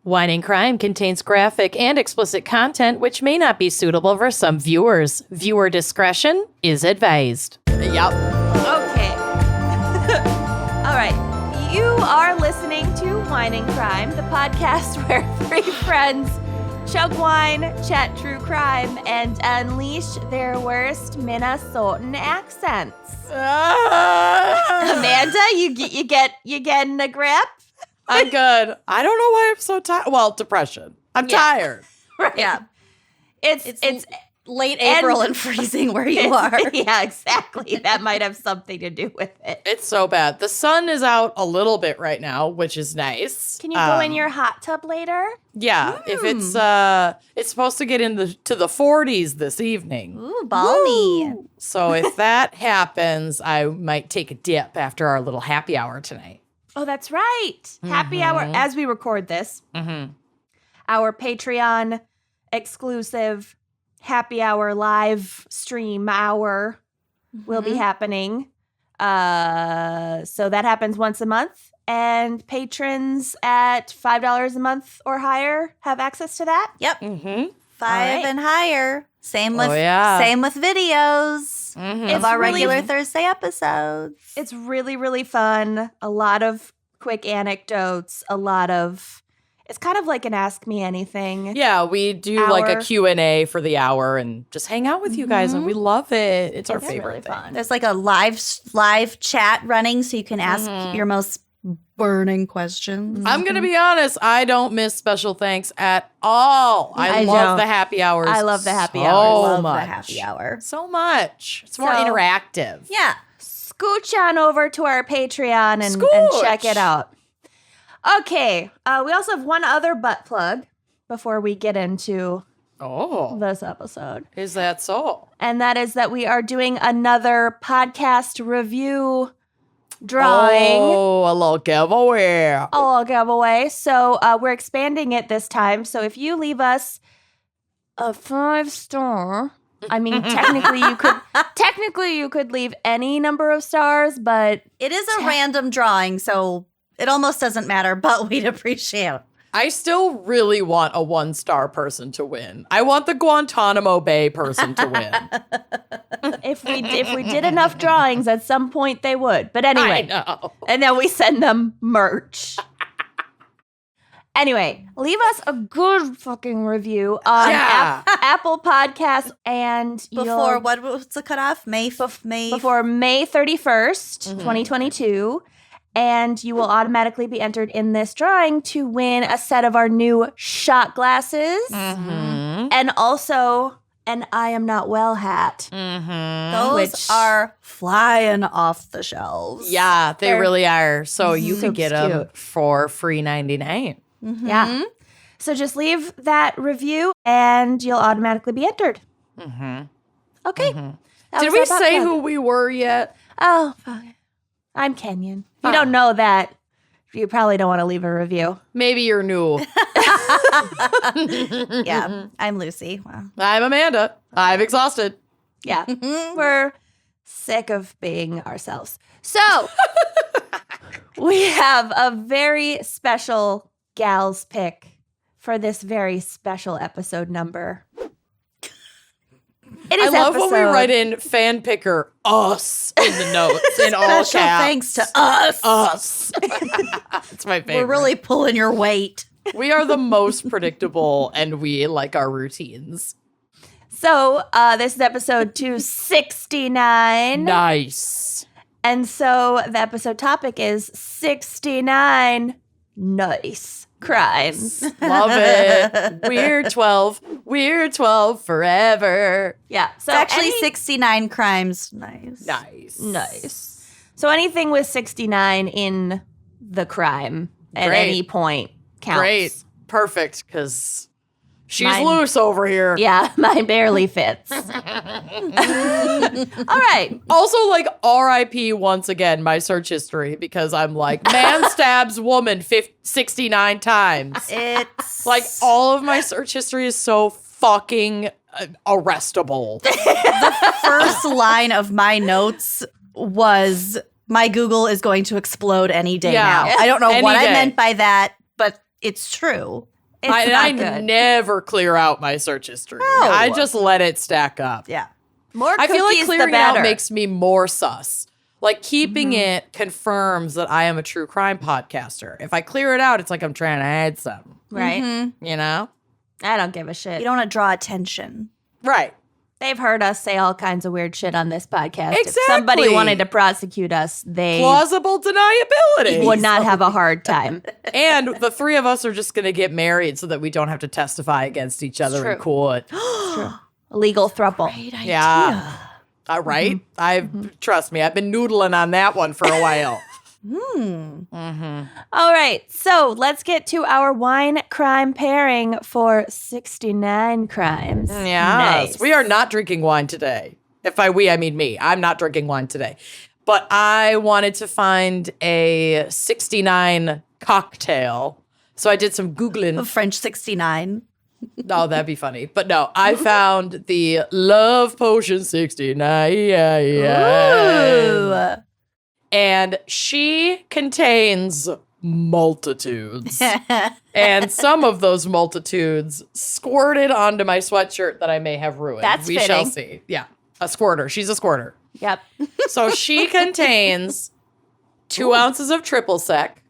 Wine and Crime contains graphic and explicit content which may not be suitable for some viewers. Viewer discretion is advised. Yep. Okay. All right. You are listening to Wine and Crime, the podcast where three friends chug wine, chat true crime, and unleash their worst Minnesotan accents. Amanda, you getting a grip? I'm good. I don't know why I'm so tired. Well, depression. I'm tired. Right. Yeah. It's late April and freezing where you are. Yeah, exactly. That might have something to do with it. It's so bad. The sun is out a little bit right now, which is nice. Can you go in your hot tub later? Yeah, if it's supposed to get to the 40s this evening. Ooh, balmy. Woo. So if that happens, I might take a dip after our little happy hour tonight. Oh, that's right. Happy hour as we record this. Mm-hmm. Our Patreon exclusive happy hour live stream hour will be happening. So that happens once a month. And patrons at $5 a month or higher have access to that. Yep. Mm-hmm. 5 and higher. Same with videos of our regular Thursday episodes. It's really, really fun. A lot of quick anecdotes. It's kind of like an Ask Me Anything. Yeah, we do like a Q&A for the hour and just hang out with you guys, and we love it. It's our favorite really thing. fun. There's like a live chat running so you can ask your most burning questions. I'm going to be honest. I don't miss special thanks at all. I love the happy hours. I love the happy hours. Love much. the happy hour. So much. It's more So- interactive. Yeah. Scooch on over to our Patreon and check it out. Okay. We also have one other butt plug before we get into this episode. Is that so? And that is that we are doing another podcast review drawing. Oh, a little giveaway. A little giveaway. So we're expanding it this time. So if you leave us a 5-star, I mean, technically you could leave any number of stars, but It is a random drawing, so it almost doesn't matter, but we'd appreciate it. I still really want a 1-star person to win. I want the Guantanamo Bay person to win. if we did enough drawings, at some point they would. But anyway, I know. and then we send them merch. Anyway, leave us a good fucking review on Apple Podcasts and Before, what was the cutoff? before May 31st, 2022. And you will automatically be entered in this drawing to win a set of our new shot glasses and also an I Am Not Well hat. Those are flying off the shelves. Yeah, they really are. So you so can get them cute. for free $99. Yeah. So just leave that review and you'll automatically be entered. Okay. That Did was we our butt say plug. who we were yet? Oh, fuck. I'm Kenyon. If you don't know that, you probably don't want to leave a review. Maybe you're new. Yeah, I'm Lucy. Wow. I'm Amanda. I'm exhausted. Yeah. We're sick of being ourselves. So we have a very special gals pick for this very special episode number. It I is love when we episode- write in fan picker us in the notes in all Special caps. thanks to us. Us. It's my favorite. We're really pulling your weight. We are the most predictable and we like our routines. So this is episode 269. Nice. And so the episode topic is 69 nice crimes. Love it. We're 12. We're 12 forever. Yeah. So It's actually any- 69 crimes. Nice. Nice. So anything with 69 in the crime at Great. any point counts. Great. Perfect, because she's Mine- loose over here. Yeah, mine barely fits. All right. Also, like, RIP once again, my search history, because I'm like, man stabs woman 69 times. It's Like, all of my search history is so fucking arrestable. the first line of my notes was my Google is going to explode any day Yeah. now. I don't know Any what day. I meant by that, but it's true. I never clear out my search history. No. I just let it stack up. Yeah. More I cookies, feel like the clearing it better. out makes me more sus. Like keeping it confirms that I am a true crime podcaster. If I clear it out, it's like I'm trying to hide something. Right. You know? I don't give a shit. You don't want to draw attention. Right. They've heard us say all kinds of weird shit on this podcast. Exactly. If somebody wanted to prosecute us, they Plausible deniability. would not have a hard time. And the three of us are just going to get married so that we don't have to testify against each other in court. A legal thruple. Yeah. All right. Trust me, I've been noodling on that one for a while. All right, so let's get to our wine crime pairing for 69 crimes. Yes. Nice. We are not drinking wine today. If by we, I mean me. I'm not drinking wine today. But I wanted to find a 69 cocktail. So I did some Googling. French 69. Oh, that'd be funny. But no, I found the Love Potion 69. Ooh. And she contains multitudes. And some of those multitudes squirted onto my sweatshirt that I may have ruined. That's we shall fitting. see. Yeah. A squirter. She's a squirter. Yep. So she contains 2 ounces of triple sec,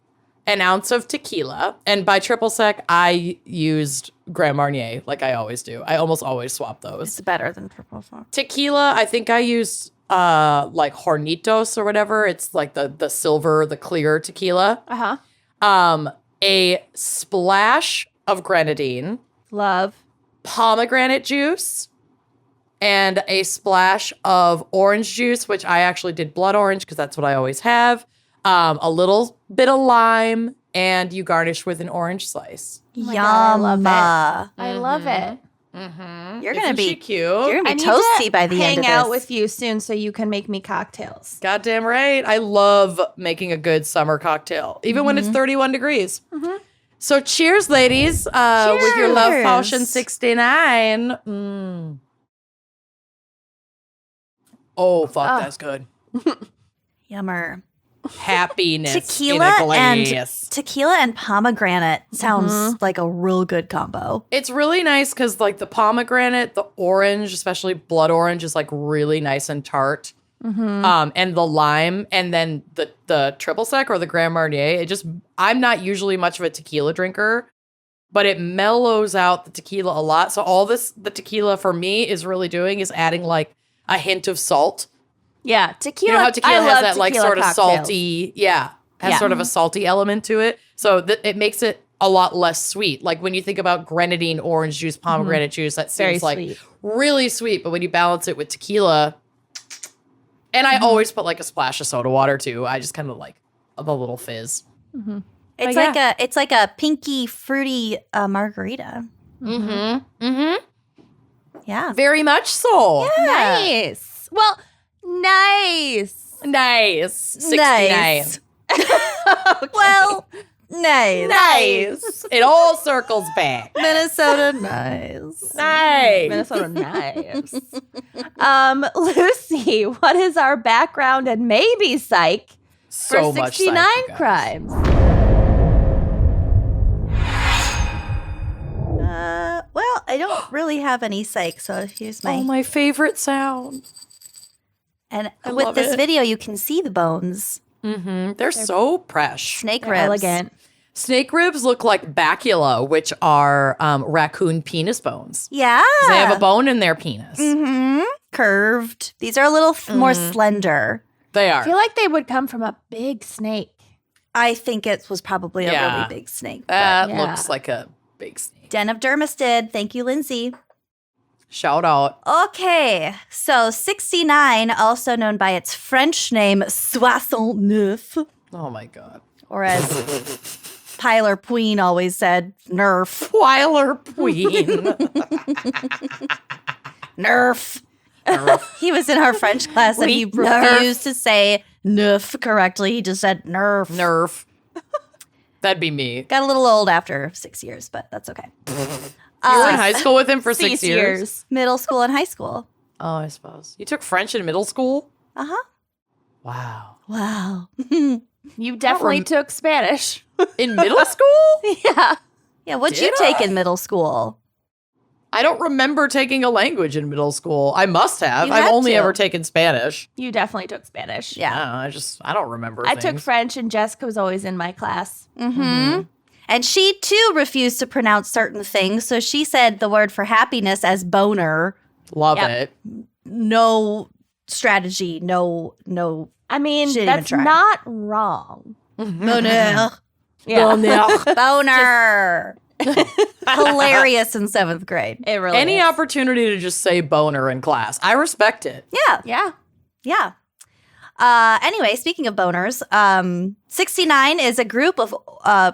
an ounce of tequila. And by triple sec, I used Grand Marnier like I always do. I almost always swap those. It's better than triple four. Tequila, I think I used like Hornitos or whatever. It's like the silver, the clear tequila. A splash of grenadine, Love. pomegranate juice, and a splash of orange juice, which I actually did blood orange because that's what I always have. A little bit of lime, and you garnish with an orange slice. my God, I love Yum. it. I love it. You're gonna Isn't be she cute? You're gonna I be need toasty to by the end of this. hang out with you soon so you can make me cocktails. Goddamn right. I love making a good summer cocktail, even when it's 31 degrees. So cheers, ladies, with your Love Cheers. Potion 69. Oh, fuck, that's good. Yummer. Happiness Tequila in a glass. Tequila and pomegranate sounds like a real good combo. It's really nice because, like, the pomegranate, the orange, especially blood orange, is like really nice and tart. And the lime, and then the triple sec or the Grand Marnier. I'm not usually much of a tequila drinker, but it mellows out the tequila a lot. So the tequila for me is really doing is adding like a hint of salt. Yeah, tequila. You know how tequila I has love that like tequila sort of cocktails. salty, has sort of a salty element to it. So it makes it a lot less sweet. Like when you think about grenadine, orange juice, pomegranate juice, that Very seems like sweet. really sweet. But when you balance it with tequila, and I always put like a splash of soda water too. I just kind of like the little fizz. It's like a pinky fruity margarita. Yeah. Very much so. Nice. Well, nice. Nice. 69. Nice. Well, nice. Nice. It all circles back. Minnesota, nice. Nice. Minnesota, nice. Lucy, what is our background and maybe psych So for much 69 psych, you guys. crimes? Well, I don't really have any psych, so here's my. Oh, my favorite sound. And I with love this it. video, you can see the bones. They're so fresh. Snake They're ribs. elegant. Snake ribs look like bacula, which are raccoon penis bones. Yeah. They have a bone in their penis. Curved. These are a little more slender. They I are. feel like they would come from a big snake. I think it was probably a Yeah. really big snake. That Yeah. looks like a big snake. Den of Dermisted. Thank you, Lindsay. Shout out. Okay, so 69, also known by its French name, 69, Oh my God. or as Tyler Pueen always said, Nerf. Weiler Queen. Nerf. He was in our French class and he refused to say Nerf correctly. He just said Nerf. Nerf. That'd be me. Got a little old after 6 years, but that's okay. You were in high school with him for 6 years? Middle school and high school. Oh, I suppose. You took French in middle school? Uh-huh. Wow. Wow. You definitely took Spanish. In middle school? Yeah. Yeah, what'd Did you take in middle school? I don't remember taking a language in middle school. I must have. You I've had only to. ever taken Spanish. You definitely took Spanish. Yeah. I don't remember I things. took French, and Jessica was always in my class. Mm-hmm. And she, too, refused to pronounce certain things. So she said the word for happiness as boner. Love Yep. it. No strategy. No. I mean, She didn't that's even try. not wrong. Boner. Yeah. Boner. Hilarious in 7th grade. It really Any is. opportunity to just say boner in class. I respect it. Yeah. Yeah. Anyway, speaking of boners, 69 is a group of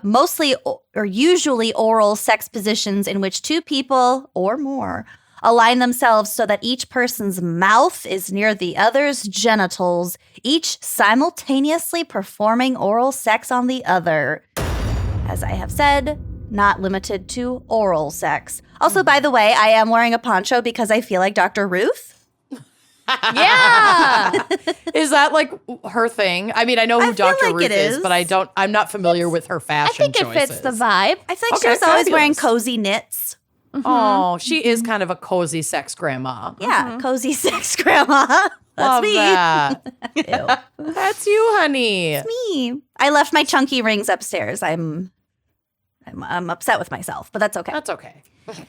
mostly or usually oral sex positions in which two people or more align themselves so that each person's mouth is near the other's genitals, each simultaneously performing oral sex on the other. As I have said, not limited to oral sex. Also, by the way, I am wearing a poncho because I feel like Dr. Ruth. Yeah. Is that like her thing? I mean, I know I who feel Dr. like Ruth it is, is. but I'm not familiar with her I fashion think it fits choices. the vibe. I feel like Okay, she was always wearing fabulous. cozy knits. Oh, she is kind of a cozy sex grandma. Yeah, cozy sex grandma. That's Love me. that. Ew. That's you, honey. Me. I left my chunky rings upstairs. I'm upset with myself, but that's okay. That's okay.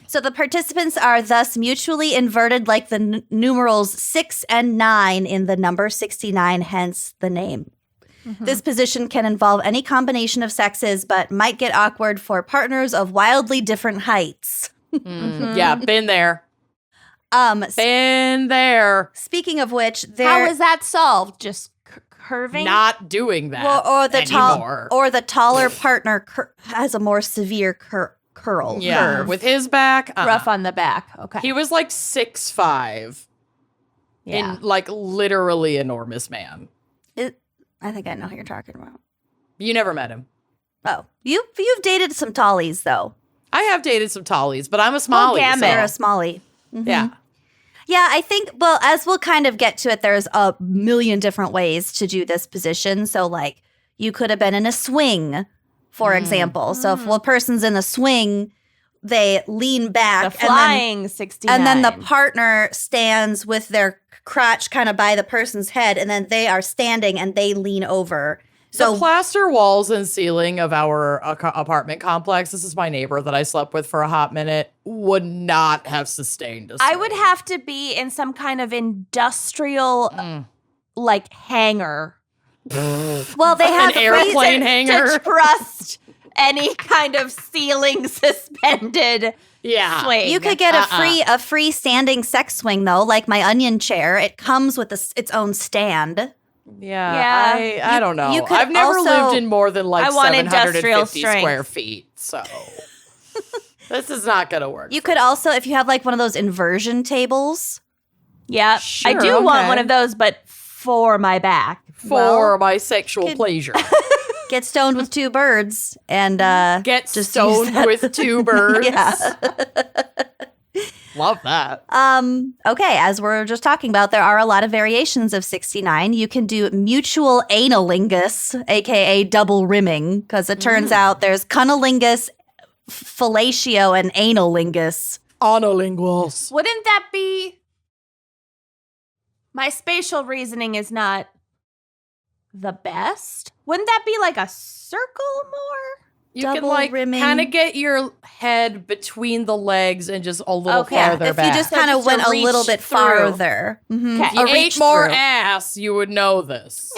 So the participants are thus mutually inverted like the numerals 6 and 9 in the number 69, hence the name. This position can involve any combination of sexes, but might get awkward for partners of wildly different heights. Yeah, been there. S- Been there. speaking of which, How is that solved? Just curving? Not doing that or the anymore. the taller partner has a more severe curl. Yeah, curve. with his back, rough on the back. Okay. He was like 6'5", yeah. and like literally enormous man. I think I know who you're talking about. You never met him. Oh, you've dated some tallies though. I have dated some tallies, but I'm a smallie. gamut. You're a So, smallie. yeah. Yeah, I think, well, as we'll kind of get to it, there's a million different ways to do this position. So, like, you could have been in a swing, for example. So, if a person's in a swing, they lean back. The flying 69. And then the partner stands with their crotch kind of by the person's head, and then they are standing and they lean over. So, The plaster walls and ceiling of our apartment complex, this is my neighbor that I slept with for a hot minute, would not have sustained a I swing. would have to be in some kind of industrial, like, hangar well, they have An airplane to hanger. trust any kind of ceiling suspended Yeah. swing. You could get a free standing sex swing though, like my onion chair. It comes with its own stand. Yeah. Yeah. I don't know. you could I've never also- lived in more than like I want industrial 750 strength. square feet, so this is not going to work. You could also, if you have like one of those inversion tables. Yeah, Sure, I do want okay. one of those, but for my back. for my sexual pleasure. Get stoned with two birds and Get just use stoned that. with two birds. Yeah. Love that. Okay, as we're just talking about, there are a lot of variations of 69. You can do mutual analingus, aka double rimming, because it turns out there's cunnilingus, fellatio, and analingus. Onolinguals. Wouldn't that be? My spatial reasoning is not the best. Wouldn't that be like a circle more? You can Double like rimming. kind of get your head between the legs and just a little Okay. farther If back. you just So kind of just went to a little reach bit through. farther. Mhm. Okay. if you A ate reach more through. ass, you would know this.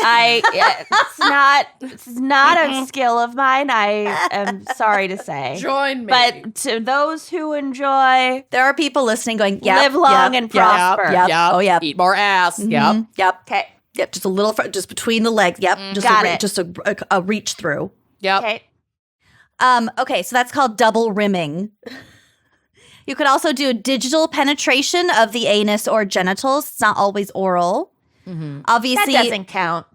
It's not a skill of mine. I am sorry to say. Join me. But to those who enjoy, There are people listening going, yep, live long yep, and yep, prosper. Yep. Yep. Oh, yep. Eat more ass. Mhm. Yep. Yep. Okay. Yep. Just a little, just between the legs. Yep. Just Got a, it. Just a reach through. Yep. Okay. Okay, so that's called double rimming. You could also do digital penetration of the anus or genitals. It's not always oral. That Obviously, doesn't count.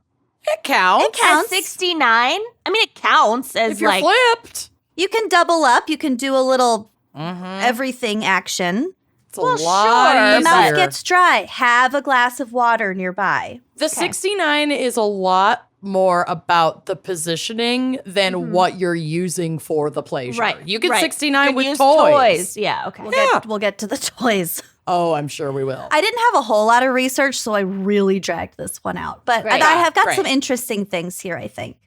It counts. counts. At 69, I mean, it counts as If you're like flipped. you can double up. You can do a little everything action. It's a Well, lot sure, The mouth easier. gets dry. Have a glass of water nearby. The 69 is a lot more about the positioning than what you're using for the pleasure. Right. You get right. 69 Could with use toys. Yeah, okay. We'll get to the toys. Oh, I'm sure we will. I didn't have a whole lot of research, so I really dragged this one out. But Great. I have got Great. some interesting things here, I think.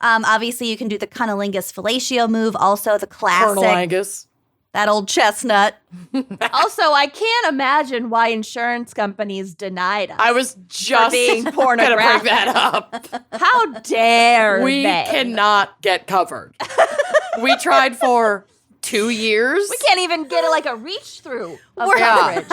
Obviously, you can do the cunnilingus fellatio move, also the classic, Colonel Angus. that old chestnut. Also, I can't imagine why insurance companies denied us. I was just being gonna pornographic. bring that up. How dare We they? cannot get covered. We tried for 2 years. We can't even get a reach through of We're- coverage.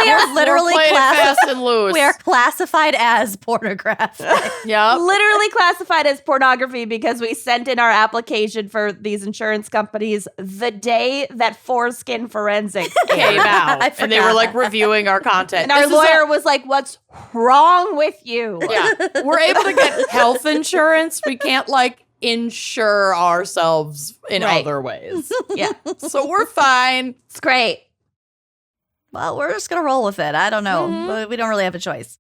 We are literally We're playing it fast and loose. we are classified as pornographic. Yep. Literally classified as pornography because we sent in our application for these insurance companies the day that Foreskin Forensics Came out, I and they were forgot. reviewing our content. And our This is lawyer was like, "What's wrong with you?" yeah, we're able to get health insurance. We can't insure ourselves in Right. other ways, Yeah. so we're fine. It's great. Well, we're just gonna roll with it. I don't know. Mhm. We don't really have a choice.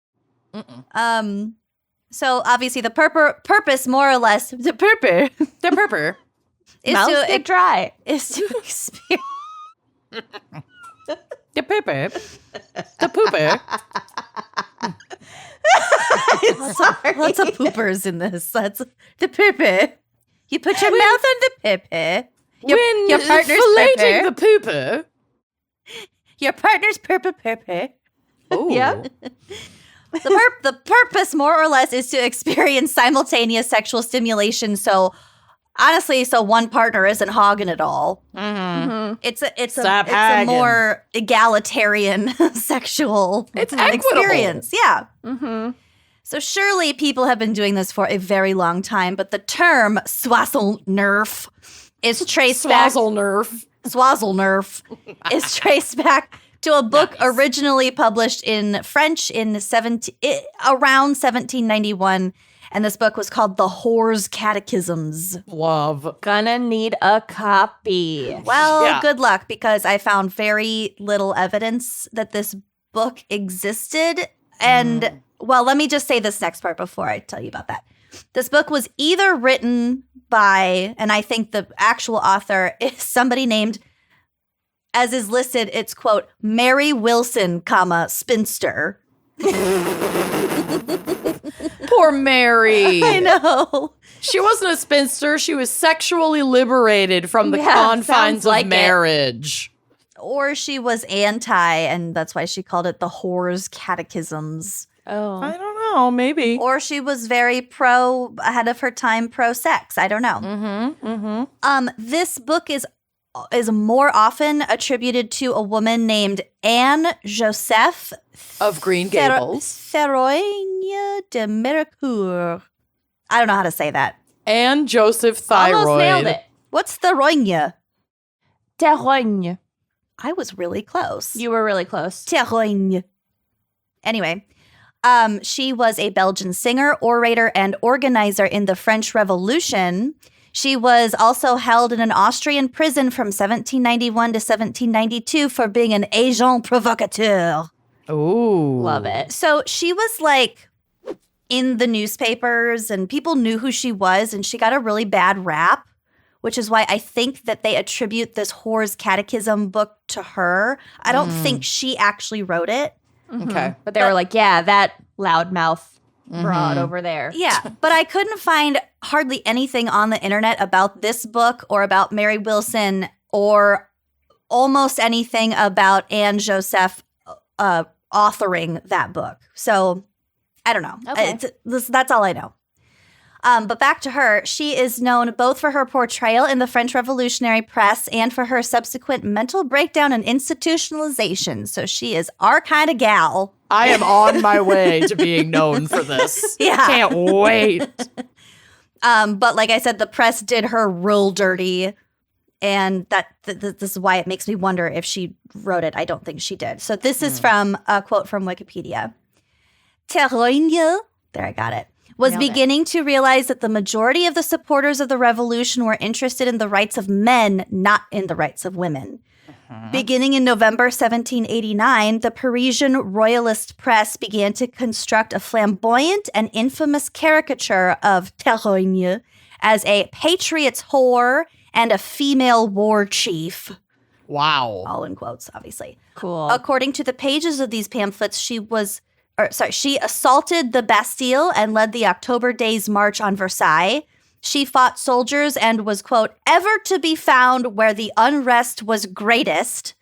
So obviously the purpose, more or less, The purpur is Mouths to get dry. experience. the purpur, the pooper. Lots of poopers in this. That's the pooper. You put your mouth on the pooper. When your partner's filleting pooper. the pooper. Your partner's pooper. Oh, Yep. The purpose, more or less, is to experience simultaneous sexual stimulation. So, honestly, one partner isn't hogging it all. Mm-hmm. It's a Stop it's a hagging. more egalitarian sexual It's equitable. experience. Yeah. Mm-hmm. So surely people have been doing this for a very long time, but the term swazzle-nerf is traced back. Swazzle-nerf is traced back to a book originally published in French in around 1791, and this book was called The Whore's Catechisms. Love. Gonna need a copy. Well, Yeah. good luck, because I found very little evidence that this book existed. And, well, let me just say this next part before I tell you about that. This book was either written by, and I think the actual author is somebody named, as is listed, it's, quote, Mary Wilson, spinster. Poor Mary. I know. She wasn't a spinster. She was sexually liberated from the Yeah, confines sounds of like it. marriage. Or she was anti, and that's why she called it The Whore's Catechisms. Oh. I don't know. Maybe. Or she was very ahead of her time, pro-sex. I don't know. Mm-hmm. Mm-hmm. This book is more often attributed to a woman named Anne-Josèphe Of Green Gables. Théroigne de Méricourt. I don't know how to say that. Anne-Josèphe Thyroid. Almost nailed it. What's Théroigne? Terrogne. I was really close. You were really close. Théroigne. Anyway, she was a Belgian singer, orator, and organizer in the French Revolution. She was also held in an Austrian prison from 1791 to 1792 for being an agent provocateur. Ooh. Love it. So she was in the newspapers, and people knew who she was, and she got a really bad rap, which is why I think that they attribute this Whore's Catechism book to her. I don't think she actually wrote it. Okay. But they were like, yeah, that loudmouth broad over there. Yeah, but I couldn't find hardly anything on the internet about this book or about Mary Wilson or almost anything about Anne-Josèphe authoring that book. So I don't know. Okay. That's all I know. But back to her, she is known both for her portrayal in the French Revolutionary press and for her subsequent mental breakdown and institutionalization. So she is our kind of gal. I am on my way to being known for this. Yeah. Can't wait. But like I said, the press did her real dirty. And this is why it makes me wonder if she wrote it. I don't think she did. So this is from a quote from Wikipedia. Théroigne, there I got it, was Nailed it. beginning to realize that the majority of the supporters of the revolution were interested in the rights of men, not in the rights of women. Beginning in November 1789, the Parisian royalist press began to construct a flamboyant and infamous caricature of Théroigne as a patriot's whore and a female war chief. Wow. All in quotes, obviously. Cool. According to the pages of these pamphlets, she assaulted the Bastille and led the October Days March on Versailles. She fought soldiers and was, quote, ever to be found where the unrest was greatest,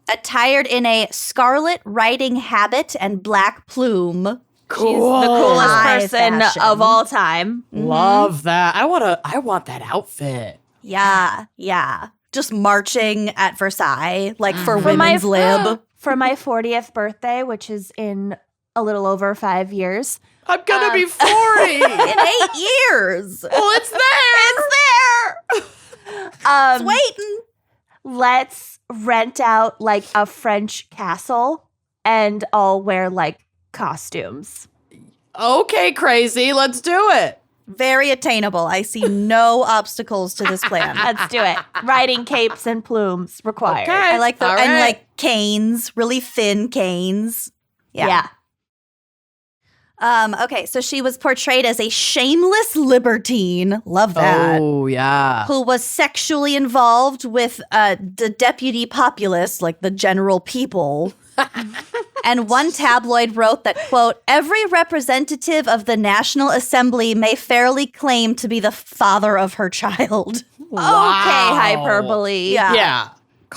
attired in a scarlet riding habit and black plume. Cool. She's the coolest High person fashion. of all time. Love that. I want that outfit. Yeah. Just marching at Versailles, like for For my- women's lib. For my 40th birthday, which is in a little over 5 years. I'm gonna be 40. In 8 years. Well, it's there. It's Waiting. Let's rent out like a French castle and all wear like costumes. Okay, crazy. Let's do it. Very attainable. I see no obstacles to this plan. Let's do it. Riding capes and plumes required. Okay. I like the All and right. like canes, really thin canes. Yeah. Okay, so she was portrayed as a shameless libertine. Love that. Oh, yeah. Who was sexually involved with the deputy populace, like the general people. And one tabloid wrote that, quote, every representative of the National Assembly may fairly claim to be the father of her child. Wow. Okay, hyperbole. Yeah. Yeah.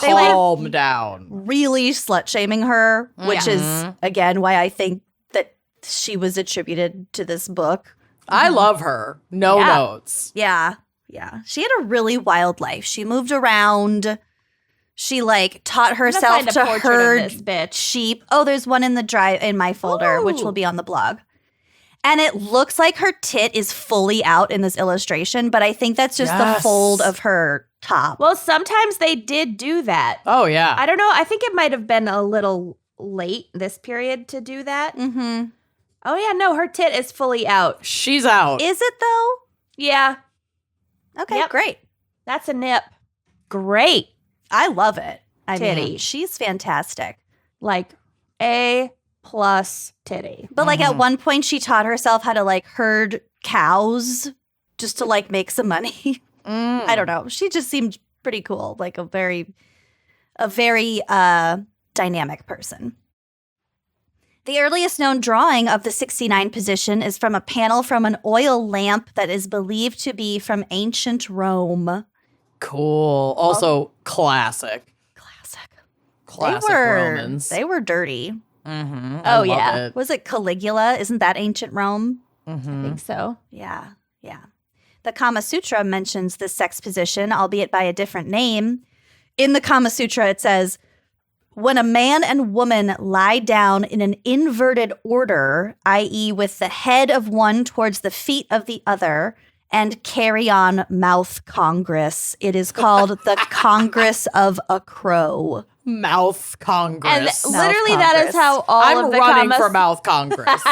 They like- Calm down. Really slut-shaming her, which is, again, why I think that she was attributed to this book. I love her. No Yeah. notes. Yeah. She had a really wild life. She moved around. She like taught herself find a to portrait of herd this bitch. sheep. Oh, there's one in the drive in my folder, which will be on the blog. And it looks like her tit is fully out in this illustration, but I think that's just the Yes. fold of her top. Well, sometimes they did do that. Oh, yeah. I don't know. I think it might have been a little late this period to do that. Mm-hmm. Oh, yeah. No, her tit is fully out. She's out. Is it though? Yeah. Okay, Yep. great. That's a nip. Great. I love it. I mean, Titty. she's fantastic. Like A+ titty. But like at one point she taught herself how to like herd cows just to like make some money. I don't know. She just seemed pretty cool, like a very dynamic person. The earliest known drawing of the 69 position is from a panel from an oil lamp that is believed to be from ancient Rome. Cool. Also, classic. Classic Romans. They were dirty. Mm-hmm. Oh, yeah. It. Was it Caligula? Isn't that ancient Rome? I think so. Yeah. The Kama Sutra mentions this sex position, albeit by a different name. In the Kama Sutra, it says, when a man and woman lie down in an inverted order, i.e. with the head of one towards the feet of the other, and carry on mouth congress, it is called the Congress of a Crow. Mouth Congress. And literally, that is how all I'm of the running Kama for Mouth Congress.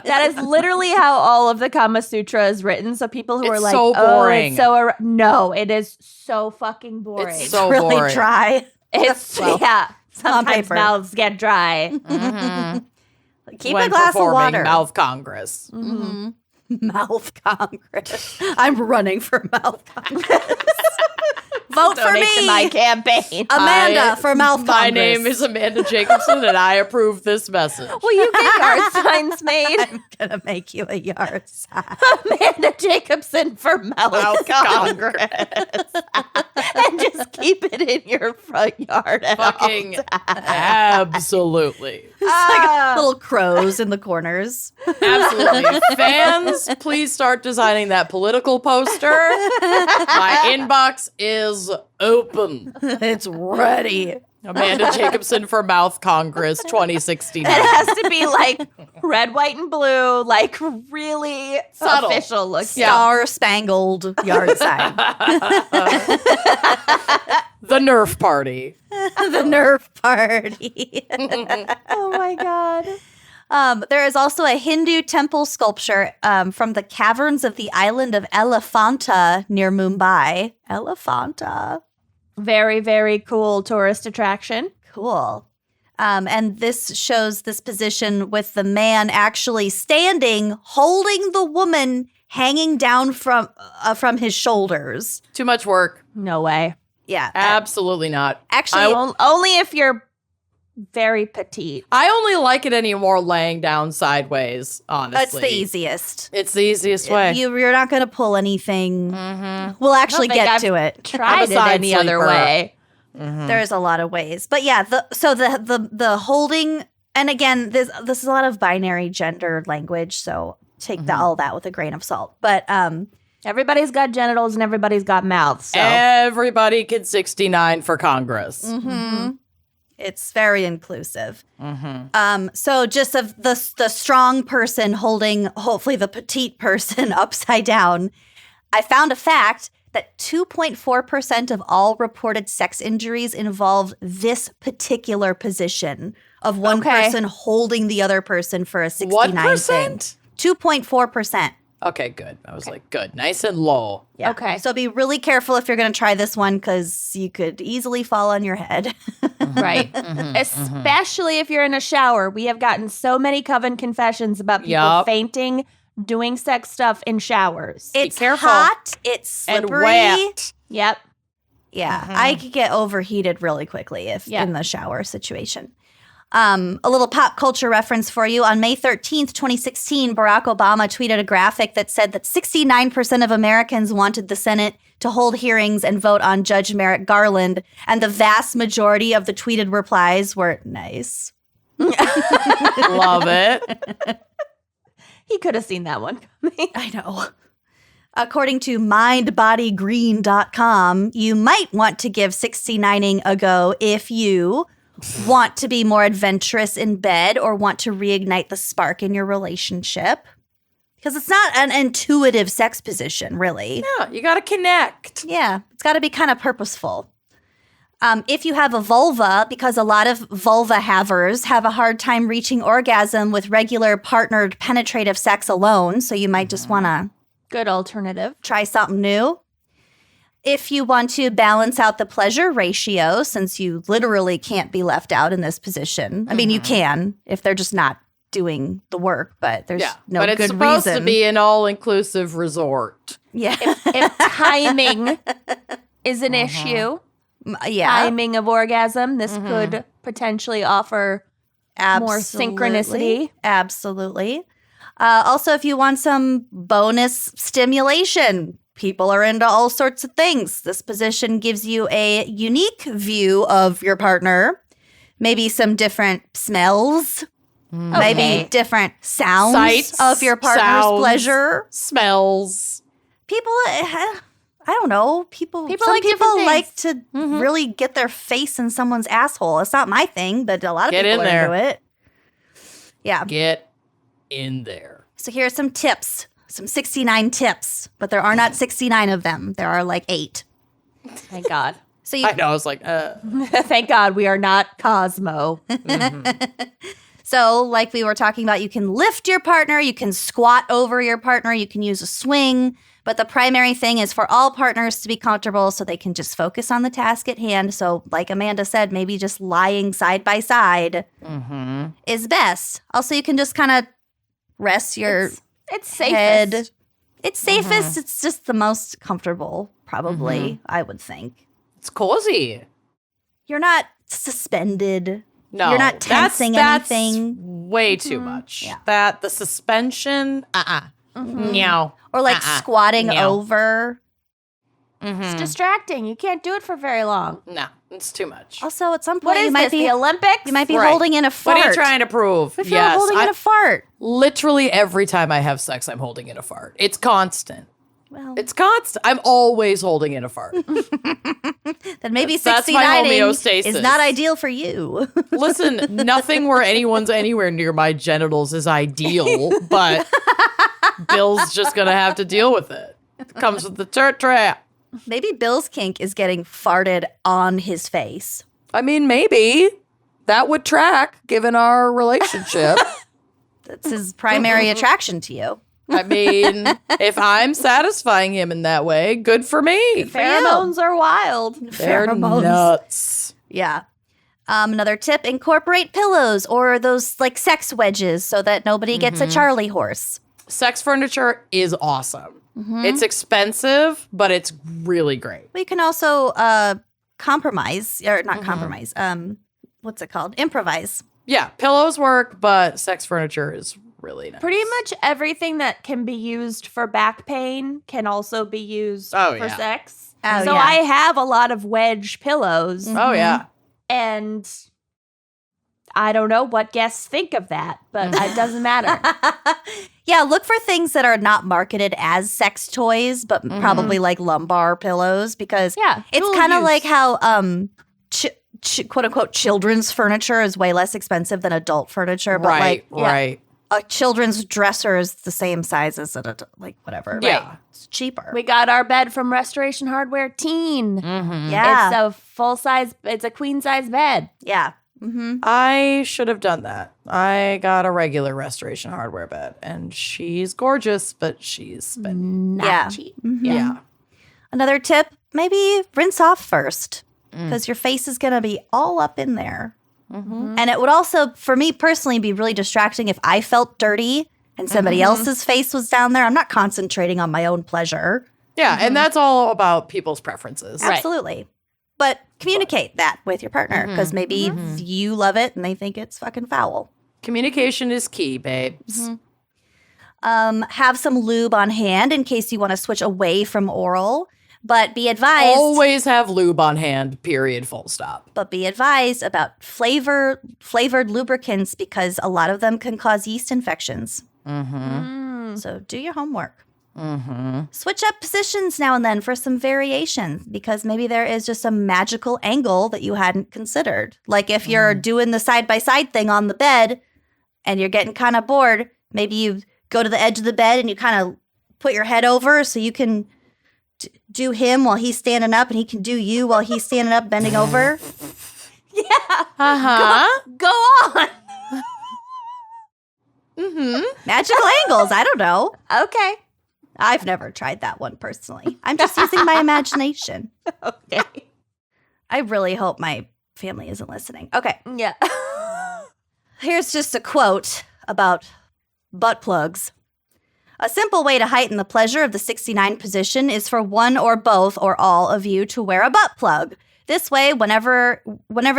That is literally how all of the Kama Sutra is written. So people who It's are like, so oh, boring. it's so no, it is so fucking boring. It's so really boring. dry. It's Well, yeah. on Sometimes paper. mouths get dry. Keep When a glass of performing water. Mouth Congress. Mouth Congress. I'm running for Mouth Congress. Vote for Donate me, to my campaign. Amanda, for Mouth Congress. My name is Amanda Jacobson, and I approve this message. Will you get yard signs made? I'm gonna make you a yard sign. Amanda Jacobson for Mouth Mouth Congress. And just keep it in your front yard. at all Fucking times. absolutely. Ah. Little crows in the corners. Absolutely. Fans, please start designing that political poster. My inbox is open. It's ready. Amanda Jacobson for Mouth Congress 2069. It has to be like red, white, and blue, like really Subtle. official looking. Star-spangled yard sign. The Nerf Party. The Nerf party. Oh my God. There is also a Hindu temple sculpture from the caverns of the island of Elephanta near Mumbai. Elephanta. Very, very cool tourist attraction. Cool. And this shows this position with the man actually standing, holding the woman hanging down from his shoulders. Too much work. No way. Yeah. Absolutely not. Actually, Only if you're very petite. I only like it anymore laying down sideways, honestly. that's the easiest. It's the easiest way. You're not going to pull anything. Mm-hmm. We'll actually think get I've to it. Tried it side any other sleeper. way. Mm-hmm. There's a lot of ways. But yeah, the holding, and again, this is a lot of binary gender language, so take all that with a grain of salt. But Everybody's got genitals and everybody's got mouths. So. Everybody can 69 for Congress. it's very inclusive. So just of the strong person holding, hopefully the petite person upside down, I found a fact that 2.4% of all reported sex injuries involved this particular position of one person holding the other person for a 69 What thing. percent? 2.4%. Okay, good. I was like, good. Nice and low. Yeah. Okay. So be really careful if you're going to try this one because you could easily fall on your head. Right. Especially if you're in a shower. We have gotten so many coven confessions about people Yup. fainting, doing sex stuff in showers. It's careful. hot. It's And slippery. wet. Yep. Yeah, I could get overheated really quickly if Yeah. in the shower situation. A little pop culture reference for you. On May 13th, 2016, Barack Obama tweeted a graphic that said that 69% of Americans wanted the Senate to hold hearings and vote on Judge Merrick Garland, and the vast majority of the tweeted replies were nice. Love it. He could have seen that one coming. I know. According to mindbodygreen.com, you might want to give 69ing a go if you want to be more adventurous in bed or want to reignite the spark in your relationship. Because it's not an intuitive sex position, really. Yeah, you got to connect. Yeah, it's got to be kind of purposeful. If you have a vulva, because a lot of vulva havers have a hard time reaching orgasm with regular partnered penetrative sex alone, so you might just want to Good alternative. try something new. If you want to balance out the pleasure ratio, since you literally can't be left out in this position. I mean, you can if they're just not doing the work, but there's no but it's good supposed reason. to be an all-inclusive resort. Yeah. If timing is an issue, Yeah. timing of orgasm, this could potentially offer more synchronicity. Absolutely. Also, if you want some bonus stimulation, people are into all sorts of things. This position gives you a unique view of your partner, maybe some different smells, maybe different sounds Sights, of your partner's sounds. pleasure. Smells. People, I don't know. Some like different people things. like to really get their face in someone's asshole. It's not my thing, but a lot of Get people in are there. into it. Yeah. Get in there. So here are some tips, some 69 tips, but there are not 69 of them. There are like 8. Thank God. So you, I know. I was like, Thank God we are not Cosmo. so like we were talking about, you can lift your partner, you can squat over your partner, you can use a swing, but the primary thing is for all partners to be comfortable so they can just focus on the task at hand. So like Amanda said, maybe just lying side by side is best. Also, you can just kind of rest your It's safest. head. It's safest. It's just the most comfortable, probably, I would think. it's cozy. You're not suspended. No, You're not tensing that's anything. Way too much. That the suspension. Meow. Or like squatting No. over. It's distracting. You can't do it for very long. No, it's too much. Also, at some What point, is you might this, be the Olympics? you might be Right. holding in a fart. What are you trying to prove? If you're holding in a fart. Literally every time I have sex, I'm holding in a fart. It's constant. Well, It's constant. I'm always holding in a fart. then maybe that's 69 my homeostasis. is not ideal for you. Listen, nothing where anyone's anywhere near my genitals is ideal, but Bill's just gonna have to deal with it. It comes with the trap. Maybe Bill's kink is getting farted on his face. I mean, maybe that would track given our relationship. That's his primary attraction to you. I mean, if I'm satisfying him in that way, good for me. Pheromones are wild. They're Pheromones. nuts. Yeah. Another tip, incorporate pillows or those like sex wedges so that nobody gets a Charlie horse. Sex furniture is awesome. It's expensive, but it's really great. We can also compromise, or not compromise. What's it called? Improvise. Yeah, pillows work, but sex furniture is really nice. Pretty much everything that can be used for back pain can also be used for sex. Oh, so yeah. I have a lot of wedge pillows. Oh, yeah. And I don't know what guests think of that, but it doesn't matter. Yeah, look for things that are not marketed as sex toys, but probably like lumbar pillows, because it's dual kind of use. like how quote unquote children's furniture is way less expensive than adult furniture, but Right. a children's dresser is the same size as like whatever. Yeah. Right? It's cheaper. We got our bed from Restoration Hardware Teen. Yeah. It's a full size, it's a queen size bed. Yeah. I should have done that. I got a regular Restoration Hardware bed, and she's gorgeous, but she's been, Yeah. yeah. Another tip, maybe rinse off first, because your face is going to be all up in there. And it would also, for me personally, be really distracting if I felt dirty and somebody else's face was down there. I'm not concentrating on my own pleasure. Yeah, and that's all about people's preferences. Absolutely. But communicate that with your partner, because maybe you love it and they think it's fucking foul. Communication is key, babes. Have some lube on hand in case you want to switch away from oral. But be advised. Always have lube on hand, period, full stop. But be advised about flavored lubricants, because a lot of them can cause yeast infections. So do your homework. Switch up positions now and then for some variation, because maybe there is just a magical angle that you hadn't considered. Like if you're doing the side-by-side thing on the bed and you're getting kind of bored, maybe you go to the edge of the bed and you kind of put your head over so you can do him while he's standing up, and he can do you while he's standing up, bending over. Go on. Magical angles. I don't know. Okay. I've never tried that one personally. I'm just using my imagination. Okay. I really hope my family isn't listening. Okay. Yeah. Here's just a quote about butt plugs. A simple way to heighten the pleasure of the 69 position is for one or both or all of you to wear a butt plug. This way, whenever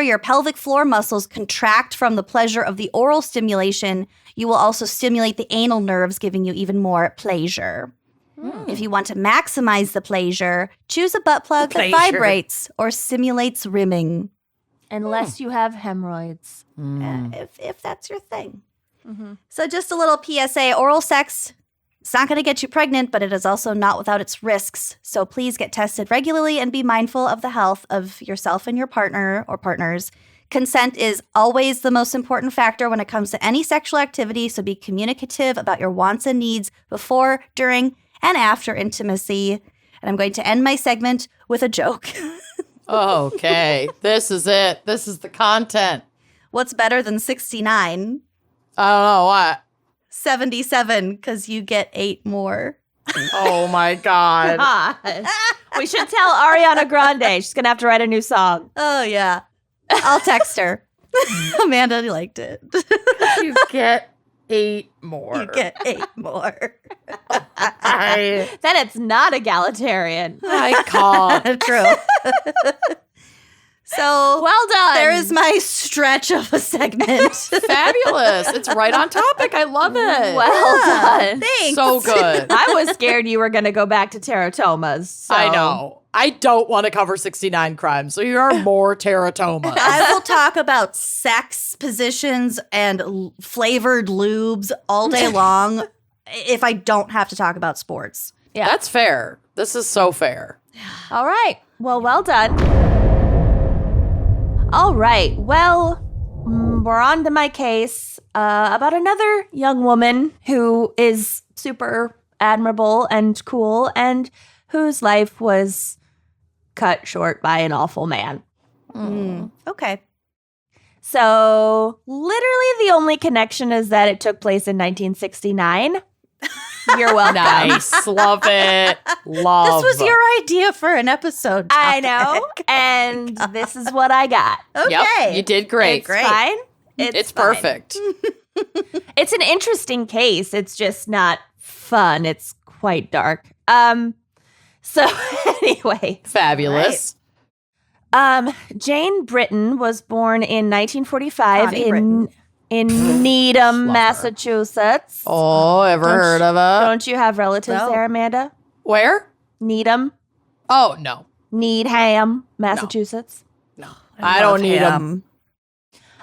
your pelvic floor muscles contract from the pleasure of the oral stimulation, you will also stimulate the anal nerves, giving you even more pleasure. If you want to maximize the pleasure, choose a butt plug that vibrates or simulates rimming. Unless you have hemorrhoids. If that's your thing. So just a little PSA, oral sex, it's not going to get you pregnant, but it is also not without its risks. So please get tested regularly and be mindful of the health of yourself and your partner or partners. Consent is always the most important factor when it comes to any sexual activity, so be communicative about your wants and needs before, during, and after intimacy. And I'm going to end my segment with a joke. Okay, this is it. This is the content. What's better than 69? I don't know what. 77, because you get 8 more. Oh my God. God. We should tell Ariana Grande. She's going to have to write a new song. Oh, yeah. I'll text her. Amanda liked it. You get 8 more. You get 8 more. I Then it's not egalitarian. can't. True. So, Well done. there is my stretch of a segment. Fabulous. It's right on topic. I love it. Well done. Thanks. So good. I was scared you were going to go back to teratomas. So. I know. I don't want to cover 69 crimes, so here are more teratomas. I will talk about sex positions and flavored lubes all day long if I don't have to talk about sports. Yeah. That's fair. This is so fair. All right. Well done. All right. Well, we're on to my case about another young woman who is super admirable and cool and whose life was cut short by an awful man. Okay. So literally the only connection is that it took place in 1969. You're welcome. Nice. Love it. Love. This was your idea for an episode. I topic. know. And this is what I got. Okay. Yep, you did great. It's fine. It's fine. perfect. It's an interesting case. It's just not fun. It's quite dark. So anyway. Fabulous. Jane Britton was born in 1945 Connie Britton. in Needham, Love her. Massachusetts. Oh, ever heard of her? Don't you have relatives No. there, Amanda? Where? Needham, Oh, no. Needham, Massachusetts. No. I don't need them. him.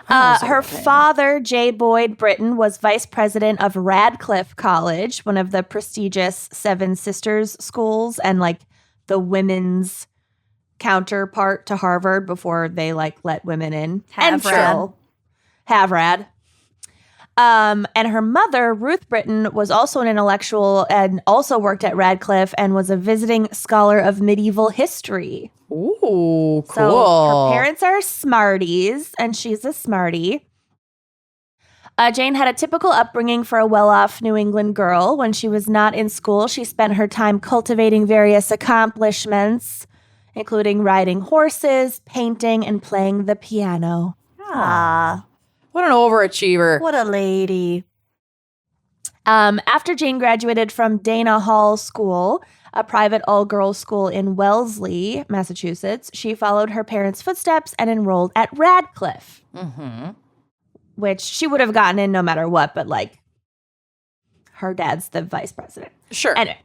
Her father, J. Boyd Britton, was vice president of Radcliffe College, one of the prestigious Seven Sisters schools and like the women's counterpart to Harvard before they like let women in. And Havrad. Havrad. And her mother, Ruth Britton, was also an intellectual and also worked at Radcliffe and was a visiting scholar of medieval history. Ooh, cool. So her parents are smarties, and she's a smarty. Jane had a typical upbringing for a well-off New England girl. When she was not in school, she spent her time cultivating various accomplishments, including riding horses, painting, and playing the piano. Ah, What an overachiever. what a lady. After Jane graduated from Dana Hall School, a private all-girls school in Wellesley, Massachusetts, she followed her parents' footsteps and enrolled at Radcliffe, which she would have gotten in no matter what, but like her dad's the vice president. Sure. Anyway,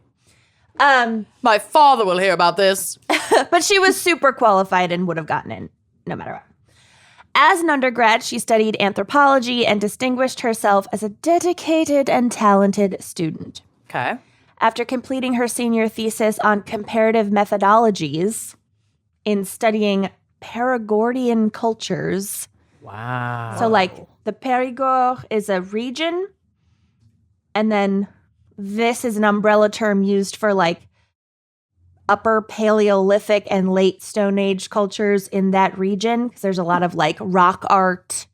My father will hear about this. but she was super qualified and would have gotten in no matter what. As an undergrad, she studied anthropology and distinguished herself as a dedicated and talented student. Okay. After completing her senior thesis on comparative methodologies in studying Perigordian cultures. Wow. So, like, the Perigord is a region, and then this is an umbrella term used for, like, upper Paleolithic and late Stone Age cultures in that region, because there's a lot of, like, rock art,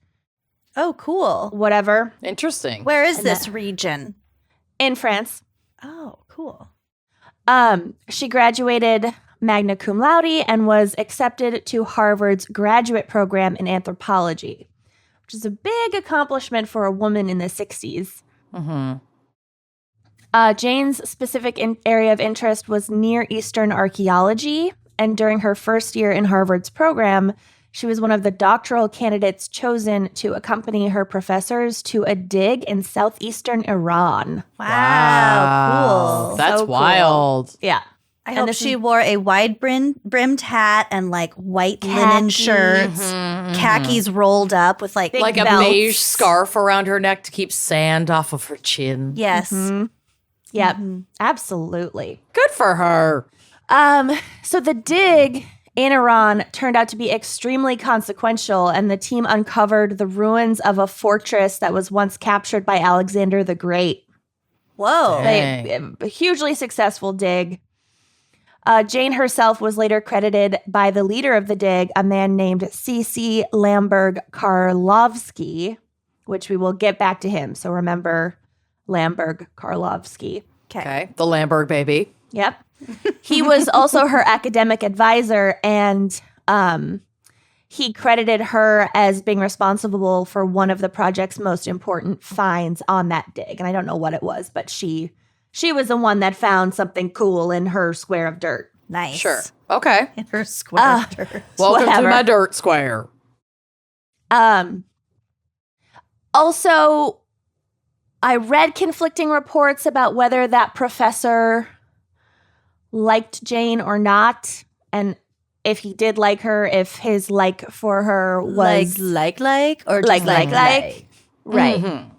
Oh, cool. whatever, Interesting. Where is And this that- region? in France. Oh, cool. She graduated magna cum laude and was accepted to Harvard's graduate program in anthropology, which is a big accomplishment for a woman in the 60s. Jane's specific area of interest was Near Eastern archaeology, and during her first year in Harvard's program, she was one of the doctoral candidates chosen to accompany her professors to a dig in southeastern Iran. Wow, cool. That's So cool. wild. Yeah. I And hope this she is- wore a wide brimmed hat and like white linen Khakis. shirts, khakis rolled up with like Big Like a belts. beige scarf around her neck to keep sand off of her chin. yes. Yep. Absolutely. Good for her. So the dig in Iran turned out to be extremely consequential, and the team uncovered the ruins of a fortress that was once captured by Alexander the Great. Whoa. Dang. A hugely successful dig. Jane herself was later credited by the leader of the dig, a man named C.C. Lamberg Karlovsky, which we will get back to him. So remember Lamberg Karlovsky. Okay. The Lamberg baby. Yep. He was also her academic advisor, and he credited her as being responsible for one of the project's most important finds on that dig. And I don't know what it was, but she was the one that found something cool in her square of dirt. Nice. Sure. Okay. In her square of dirt. Welcome Whatever. to my dirt square. Also, I read conflicting reports about whether that professor liked Jane or not, and if he did like her, if his like for her was like or just like. like. Right.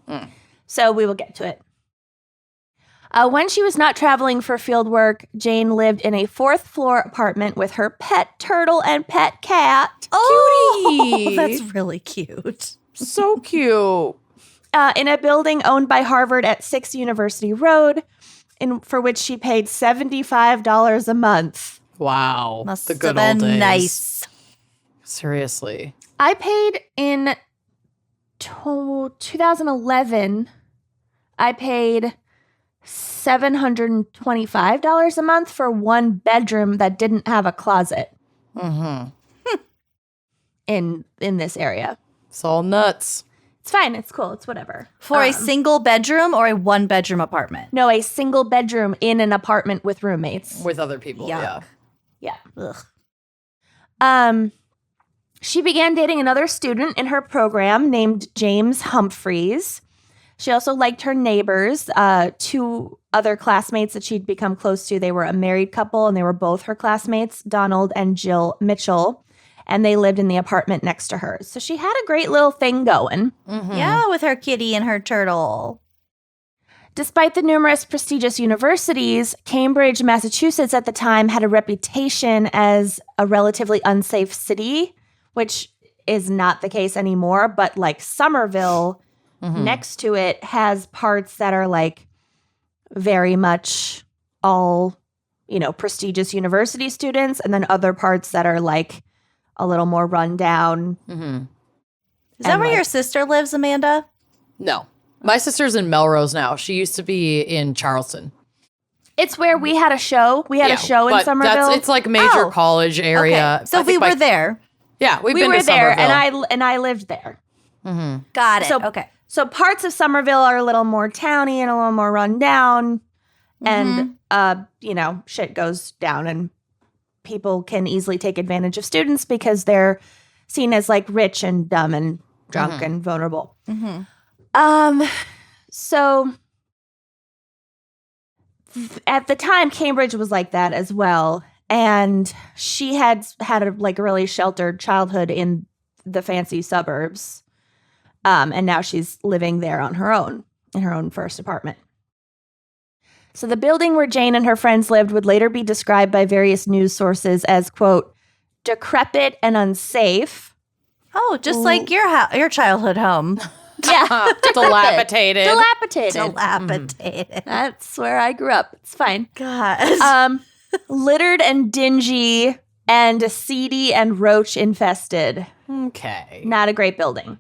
So we will get to it. When she was not traveling for field work, Jane lived in a 4th floor apartment with her pet turtle and pet cat. Oh, Cutie. that's really cute. So cute. In a building owned by Harvard at 6 University Road, for which she paid $75 a month. Wow. Must the have good been old days. nice. Seriously. I paid in 2011, I paid $725 a month for one bedroom that didn't have a closet in this area. It's all nuts. It's fine. It's cool. It's whatever. For a single bedroom or a one bedroom apartment? No, a single bedroom in an apartment with roommates. With other people, Yuck. yeah. Yeah. She began dating another student in her program named James Humphreys. She also liked her neighbors, two other classmates that she'd become close to. They were a married couple, and they were both her classmates, Donald and Jill Mitchell, and they lived in the apartment next to her. So she had a great little thing going. Yeah, with her kitty and her turtle. Despite the numerous prestigious universities, Cambridge, Massachusetts at the time had a reputation as a relatively unsafe city, which is not the case anymore. But like Somerville, next to it has parts that are like very much all, prestigious university students, and then other parts that are like a little more run down. Is that where your sister lives, Amanda? No. My sister's in Melrose now. She used to be in Charleston. It's where we had a show. We had a show in but Somerville. It's like major college area. Okay. So we were there. Yeah, we've we been were to there, Somerville. and I lived there. Got it. So- Okay. So parts of Somerville are a little more towny and a little more run down. And, shit goes down and people can easily take advantage of students because they're seen as like rich and dumb and drunk and vulnerable. So at the time, Cambridge was like that as well. And she had a really sheltered childhood in the fancy suburbs. And now she's living there on her own, in her own first apartment. So the building where Jane and her friends lived would later be described by various news sources as, quote, decrepit and unsafe. Oh, just like your childhood home. Yeah. Dilapidated. Dilapidated. That's where I grew up. It's fine. God. Littered and dingy and seedy and roach infested. Okay. Not a great building.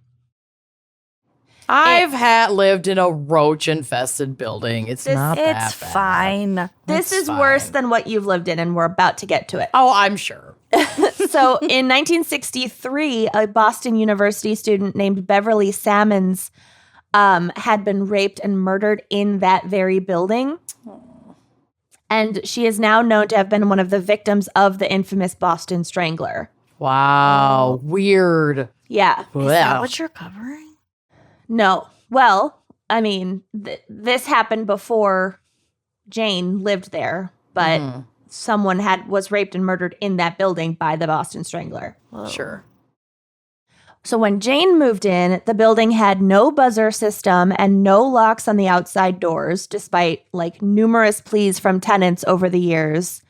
I've lived in a roach-infested building. It's not that bad. It's fine. This is worse than what you've lived in, and we're about to get to it. Oh, I'm sure. So in 1963, a Boston University student named Beverly Sammons had been raped and murdered in that very building. And she is now known to have been one of the victims of the infamous Boston Strangler. Wow. Weird. Yeah. Is that what you're covering? No. Well, I mean, this happened before Jane lived there, but someone was raped and murdered in that building by the Boston Strangler. Whoa. Sure. So when Jane moved in, the building had no buzzer system and no locks on the outside doors, despite like numerous pleas from tenants over the years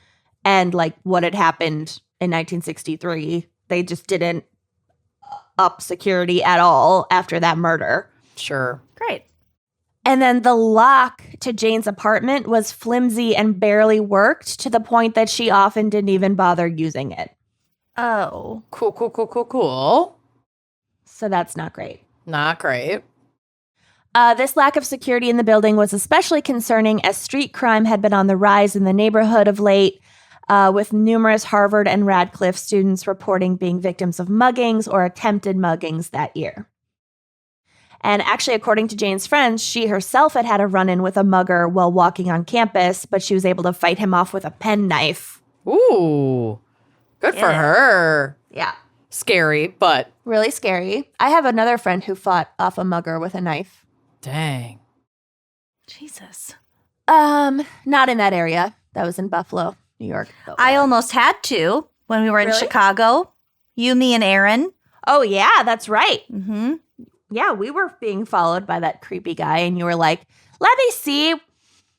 and like what had happened in 1963. They just didn't up security at all after that murder. Sure. Great. And then the lock to Jane's apartment was flimsy and barely worked to the point that she often didn't even bother using it. Oh. Cool. So that's not great. Not great. This lack of security in the building was especially concerning as street crime had been on the rise in the neighborhood of late, with numerous Harvard and Radcliffe students reporting being victims of muggings or attempted muggings that year. And actually, according to Jane's friends, she herself had a run-in with a mugger while walking on campus, but she was able to fight him off with a penknife. Ooh. Good for her. Yeah. Scary, but Really scary. I have another friend who fought off a mugger with a knife. dang. Jesus. Not in that area. That was in Buffalo, New York. I almost had to when we were in Really? Chicago. You, me, and Aaron. Oh, yeah, that's right. Mm-hmm. Yeah, we were being followed by that creepy guy, and you were like, let me see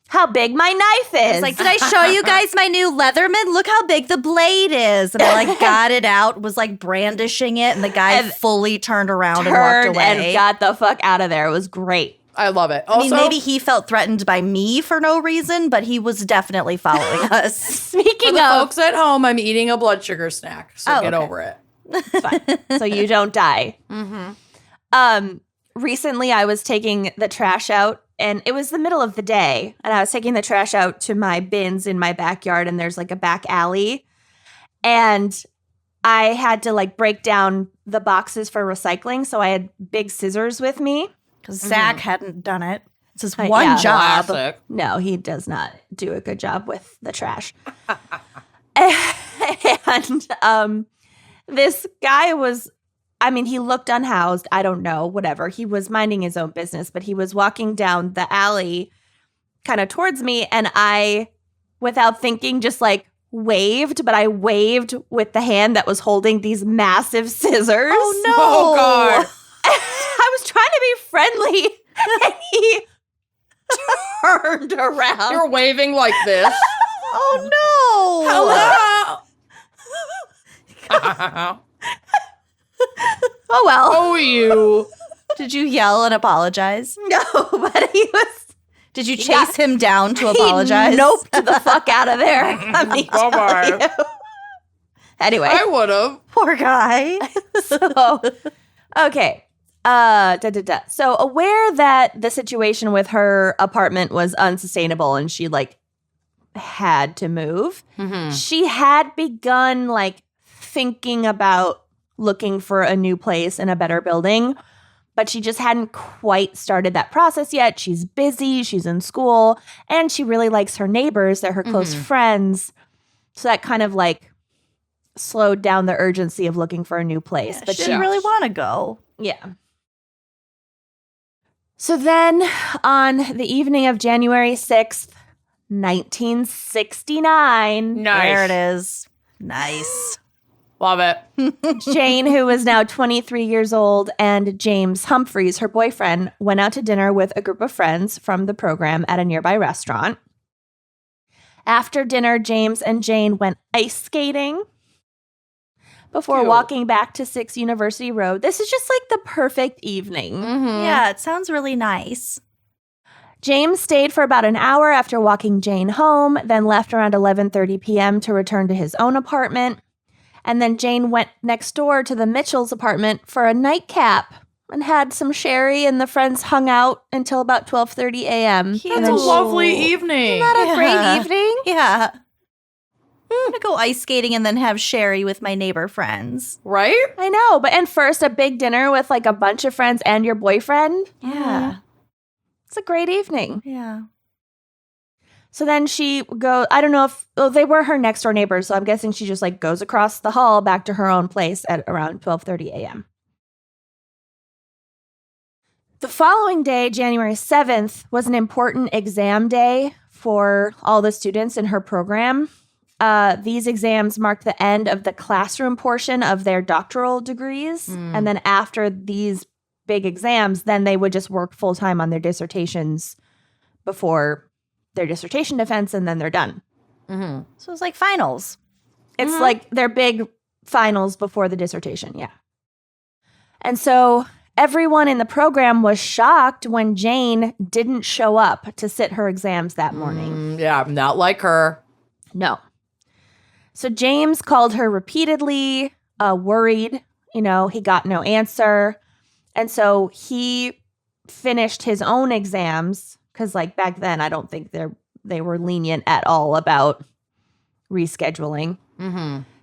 how big my knife is. It's like, did I show you guys my new Leatherman? Look how big the blade is. And I like got it out, was like brandishing it, and the guy And fully turned around and turned walked away. and got the fuck out of there. It was great. I love it. I mean, Also, maybe he felt threatened by me for no reason, but he was definitely following us. for Speaking the of, folks at home, I'm eating a blood sugar snack, so Oh, get okay. over it. it's fine. So you don't die. recently I was taking the trash out, and it was the middle of the day, and I was taking the trash out to my bins in my backyard, and there's like a back alley, and I had to like break down the boxes for recycling, so I had big scissors with me. Because Zach hadn't done it. It's his Yeah. one job. Classic. No, he does not do a good job with the trash. And this guy was, I mean, he looked unhoused. I don't know, whatever. He was minding his own business, but he was walking down the alley kind of towards me. And I, without thinking, just like waved, but I waved with the hand that was holding these massive scissors. Oh, no. Oh, God. I was trying to be friendly, and he turned around. You're waving like this. Oh, no. Hello. Oh, well. Oh, you. Did you yell and apologize? No, but he was. Did you chase him down to apologize? He noped the fuck out of there. Let me tell Bye-bye. you. Anyway, I would have. Poor guy. so okay. So aware that the situation with her apartment was unsustainable and she like had to move, she had begun like thinking about looking for a new place in a better building, but she just hadn't quite started that process yet. She's busy, she's in school, and she really likes her neighbors. They're her close friends. So that kind of like slowed down the urgency of looking for a new place. But But she she didn't really want to go. yeah. So then on the evening of January 6th, 1969, Nice. There it is. Nice. Love it. Jane, who was now 23 years old, and James Humphreys, her boyfriend, went out to dinner with a group of friends from the program at a nearby restaurant. After dinner, James and Jane went ice skating before Cute. walking back to 6 University Road. This is just like the perfect evening. Yeah, it sounds really nice. James stayed for about an hour after walking Jane home, then left around 11:30 p.m. to return to his own apartment. And then Jane went next door to the Mitchell's apartment for a nightcap and had some sherry, and the friends hung out until about 12:30 a.m. Cute. And That's a then lovely evening. Not a Yeah. great evening. Yeah. I'm going to go ice skating and then have sherry with my neighbor friends. Right? I know, but and first a big dinner with like a bunch of friends and your boyfriend. Yeah. It's a great evening. Yeah. So then she goes, I don't know if, they were her next door neighbors, so I'm guessing she just like goes across the hall back to her own place at around 12:30 a.m. The following day, January 7th, was an important exam day for all the students in her program. These exams marked the end of the classroom portion of their doctoral degrees. And then after these big exams, then they would just work full-time on their dissertations before their dissertation defense, and then they're done. So it's like finals. It's like their big finals before the dissertation, yeah. And so everyone in the program was shocked when Jane didn't show up to sit her exams that morning. Yeah, not like her. No. So James called her repeatedly, worried. You know, he got no answer. And so he finished his own exams, because like back then, I don't think they were lenient at all about rescheduling.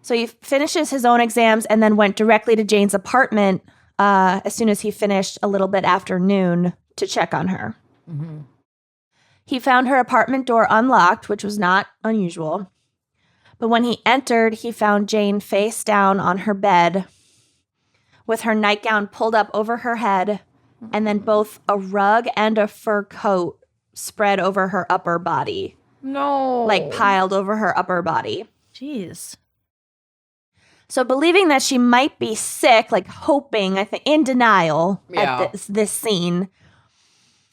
So he finishes his own exams and then went directly to Jane's apartment as soon as he finished a little bit after noon to check on her. He found her apartment door unlocked, which was not unusual. But when he entered, he found Jane face down on her bed with her nightgown pulled up over her head, and then both a rug and a fur coat spread over her upper body, No. like piled over her upper body. Jeez. So believing that she might be sick, like hoping, I think, in denial Yeah. at this scene,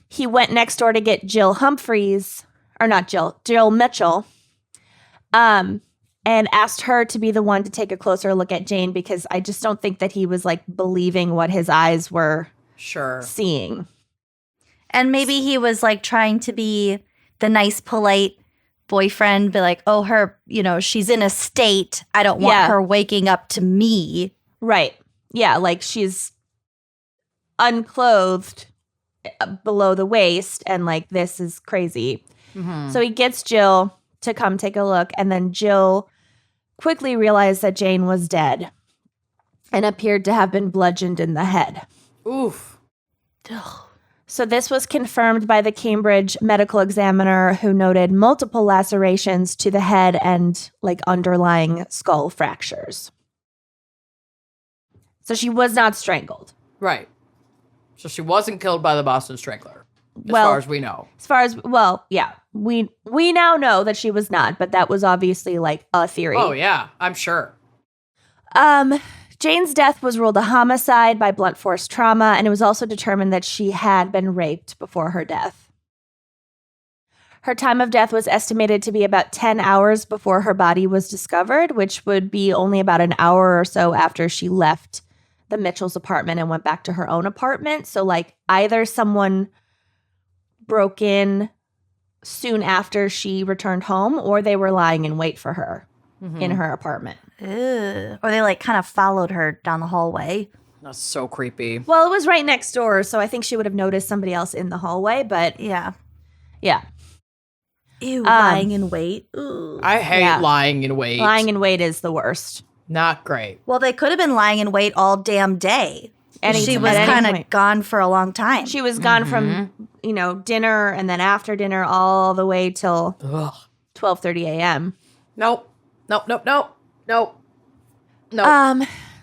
he went next door to get Jill Humphreys, or not Jill Mitchell, and asked her to be the one to take a closer look at Jane, because I just don't think that he was like believing what his eyes were Sure. seeing. And maybe he was like trying to be the nice, polite boyfriend, be like, oh, her, you know, she's in a state. I don't want Yeah. her waking up to me. Right. Yeah, like she's unclothed below the waist, and like, this is crazy. So he gets Jill to come take a look, and then Jill quickly realized that Jane was dead and appeared to have been bludgeoned in the head. Oof. So this was confirmed by the Cambridge medical examiner, who noted multiple lacerations to the head and like underlying skull fractures. So she was not strangled. Right. So she wasn't killed by the Boston Strangler, as Well, far as we know. Yeah, we now know that she was not, but that was obviously like a theory. Oh, yeah, I'm sure. Jane's death was ruled a homicide by blunt force trauma, and it was also determined that she had been raped before her death. Her time of death was estimated to be about 10 hours before her body was discovered, which would be only about an hour or so after she left the Mitchell's apartment and went back to her own apartment. So, like, either someone broke in soon after she returned home, or they were lying in wait for her in her apartment. Ew. Or they like kind of followed her down the hallway. That's so creepy. Well, it was right next door, so I think she would have noticed somebody else in the hallway, but Yeah. yeah. Ew, lying in wait. Ooh. I hate lying in wait. Lying in wait is the worst. Not great. Well, they could have been lying in wait all damn day. She was kind of gone for a long time. She was gone from, dinner and then after dinner all the way till 12:30 a.m. Nope.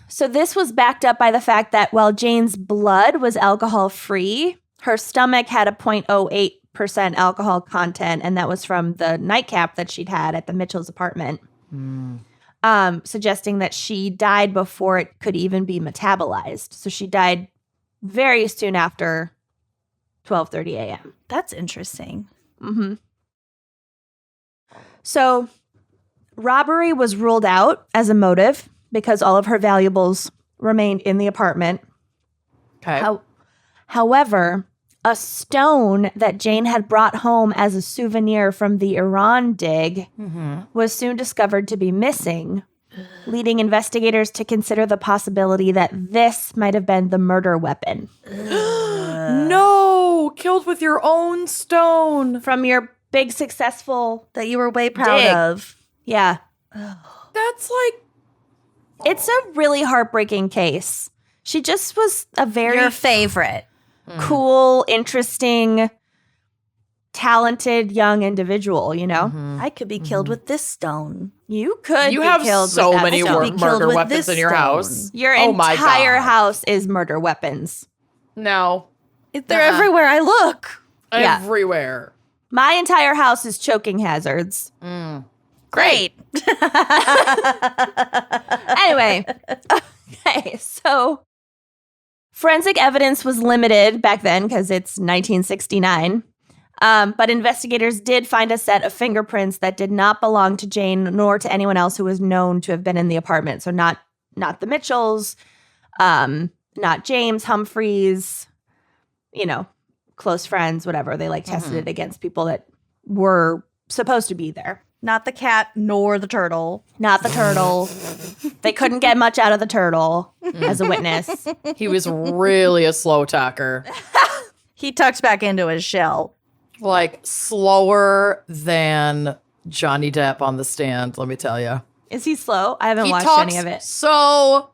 So this was backed up by the fact that while Jane's blood was alcohol-free, her stomach had a 0.08% alcohol content, and that was from the nightcap that she'd had at the Mitchell's apartment, suggesting that she died before it could even be metabolized. So she died very soon after 12:30 a.m. That's interesting. Mm-hmm. So robbery was ruled out as a motive because all of her valuables remained in the apartment. Okay. However, a stone that Jane had brought home as a souvenir from the Iran dig was soon discovered to be missing, leading investigators to consider the possibility that this might have been the murder weapon. No! Killed with your own stone. From your big successful That you were way proud dig. of. Yeah. That's like... It's a really heartbreaking case. She just was a very Your favorite. cool, interesting, talented young individual, you know? I could be killed with this stone. You could You be have killed so with that many stone. be killed murder with weapons this in your stone. house. Your Oh my entire God. house is murder weapons. No. They're everywhere I look. Yeah. Everywhere. My entire house is choking hazards. Great. Anyway, okay, so forensic evidence was limited back then because it's 1969. But investigators did find a set of fingerprints that did not belong to Jane nor to anyone else who was known to have been in the apartment. So not the Mitchells, not James, Humphreys, close friends, whatever. They tested it against people that were supposed to be there. Not the cat nor the turtle. Not the turtle. They couldn't get much out of the turtle as a witness. He was really a slow talker. He tucks back into his shell. Like, slower than Johnny Depp on the stand, let me tell you. Is he slow? I haven't He watched talks any of it. so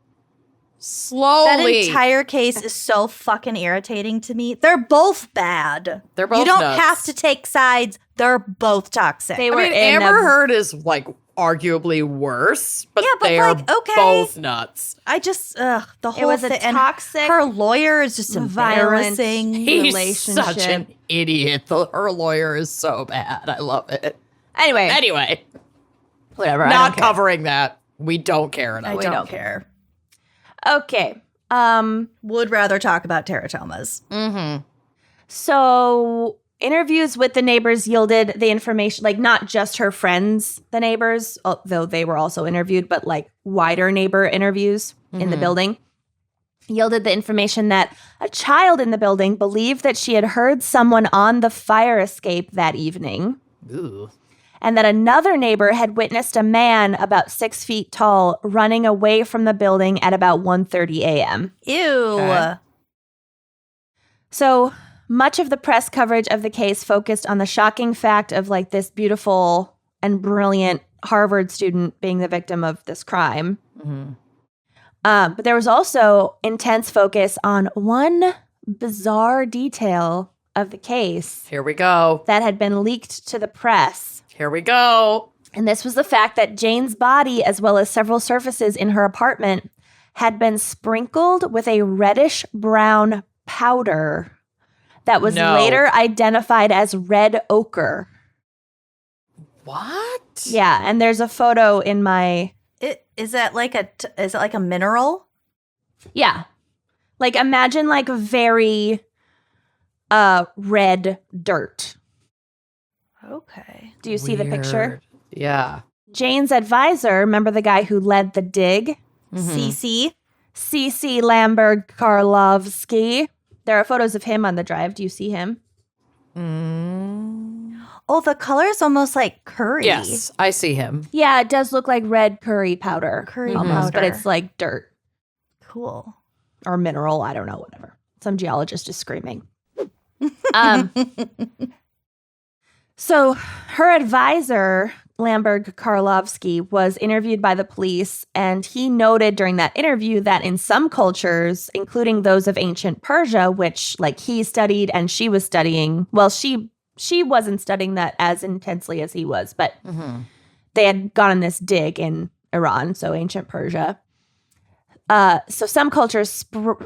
That slowly. entire case is so fucking irritating to me. They're both bad. They're both You don't nuts. have to take sides. They're both toxic. They I were mean, in Amber a- Heard is, like, arguably worse, but, Yeah, but, they are like, okay. both nuts. I just, the whole It was a thing. and toxic, her lawyer is just violent embarrassing. He's relationship. such an idiot. Her lawyer is so bad. I love it. Anyway, whatever. I Not don't care. covering that. We don't care enough. I We don't don't care. Okay. Would rather talk about teratomas. So interviews with the neighbors yielded the information, like not just her friends, the neighbors, although they were also interviewed, but like wider neighbor interviews in the building, yielded the information that a child in the building believed that she had heard someone on the fire escape that evening. Ooh. And that another neighbor had witnessed a man about 6 feet tall running away from the building at about 1:30 a.m. Ew. Okay. So much of the press coverage of the case focused on the shocking fact of like this beautiful and brilliant Harvard student being the victim of this crime. But there was also intense focus on one bizarre detail of the case. Here we go. That had been leaked to the press. Here we go. And this was the fact that Jane's body, as well as several surfaces in her apartment, had been sprinkled with a reddish-brown powder that was later identified as red ochre. What? Yeah, and there's a photo in my... Is it like a mineral? Yeah. Like, imagine, like, very red dirt. Okay. Do you see the picture? Yeah. Jane's advisor, remember the guy who led the dig? CC Lamberg Karlovsky. There are photos of him on the drive. Do you see him? Oh, the color is almost like curry. Yes, I see him. Yeah, it does look like red curry powder. Almost, but it's like dirt. Cool. Or mineral. I don't know, whatever. Some geologist is screaming. So her advisor, Lamberg Karlovsky, was interviewed by the police, and he noted during that interview that in some cultures, including those of ancient Persia, which like he studied and she was studying, well, she wasn't studying that as intensely as he was, but they had gone on this dig in Iran, so ancient Persia. So some cultures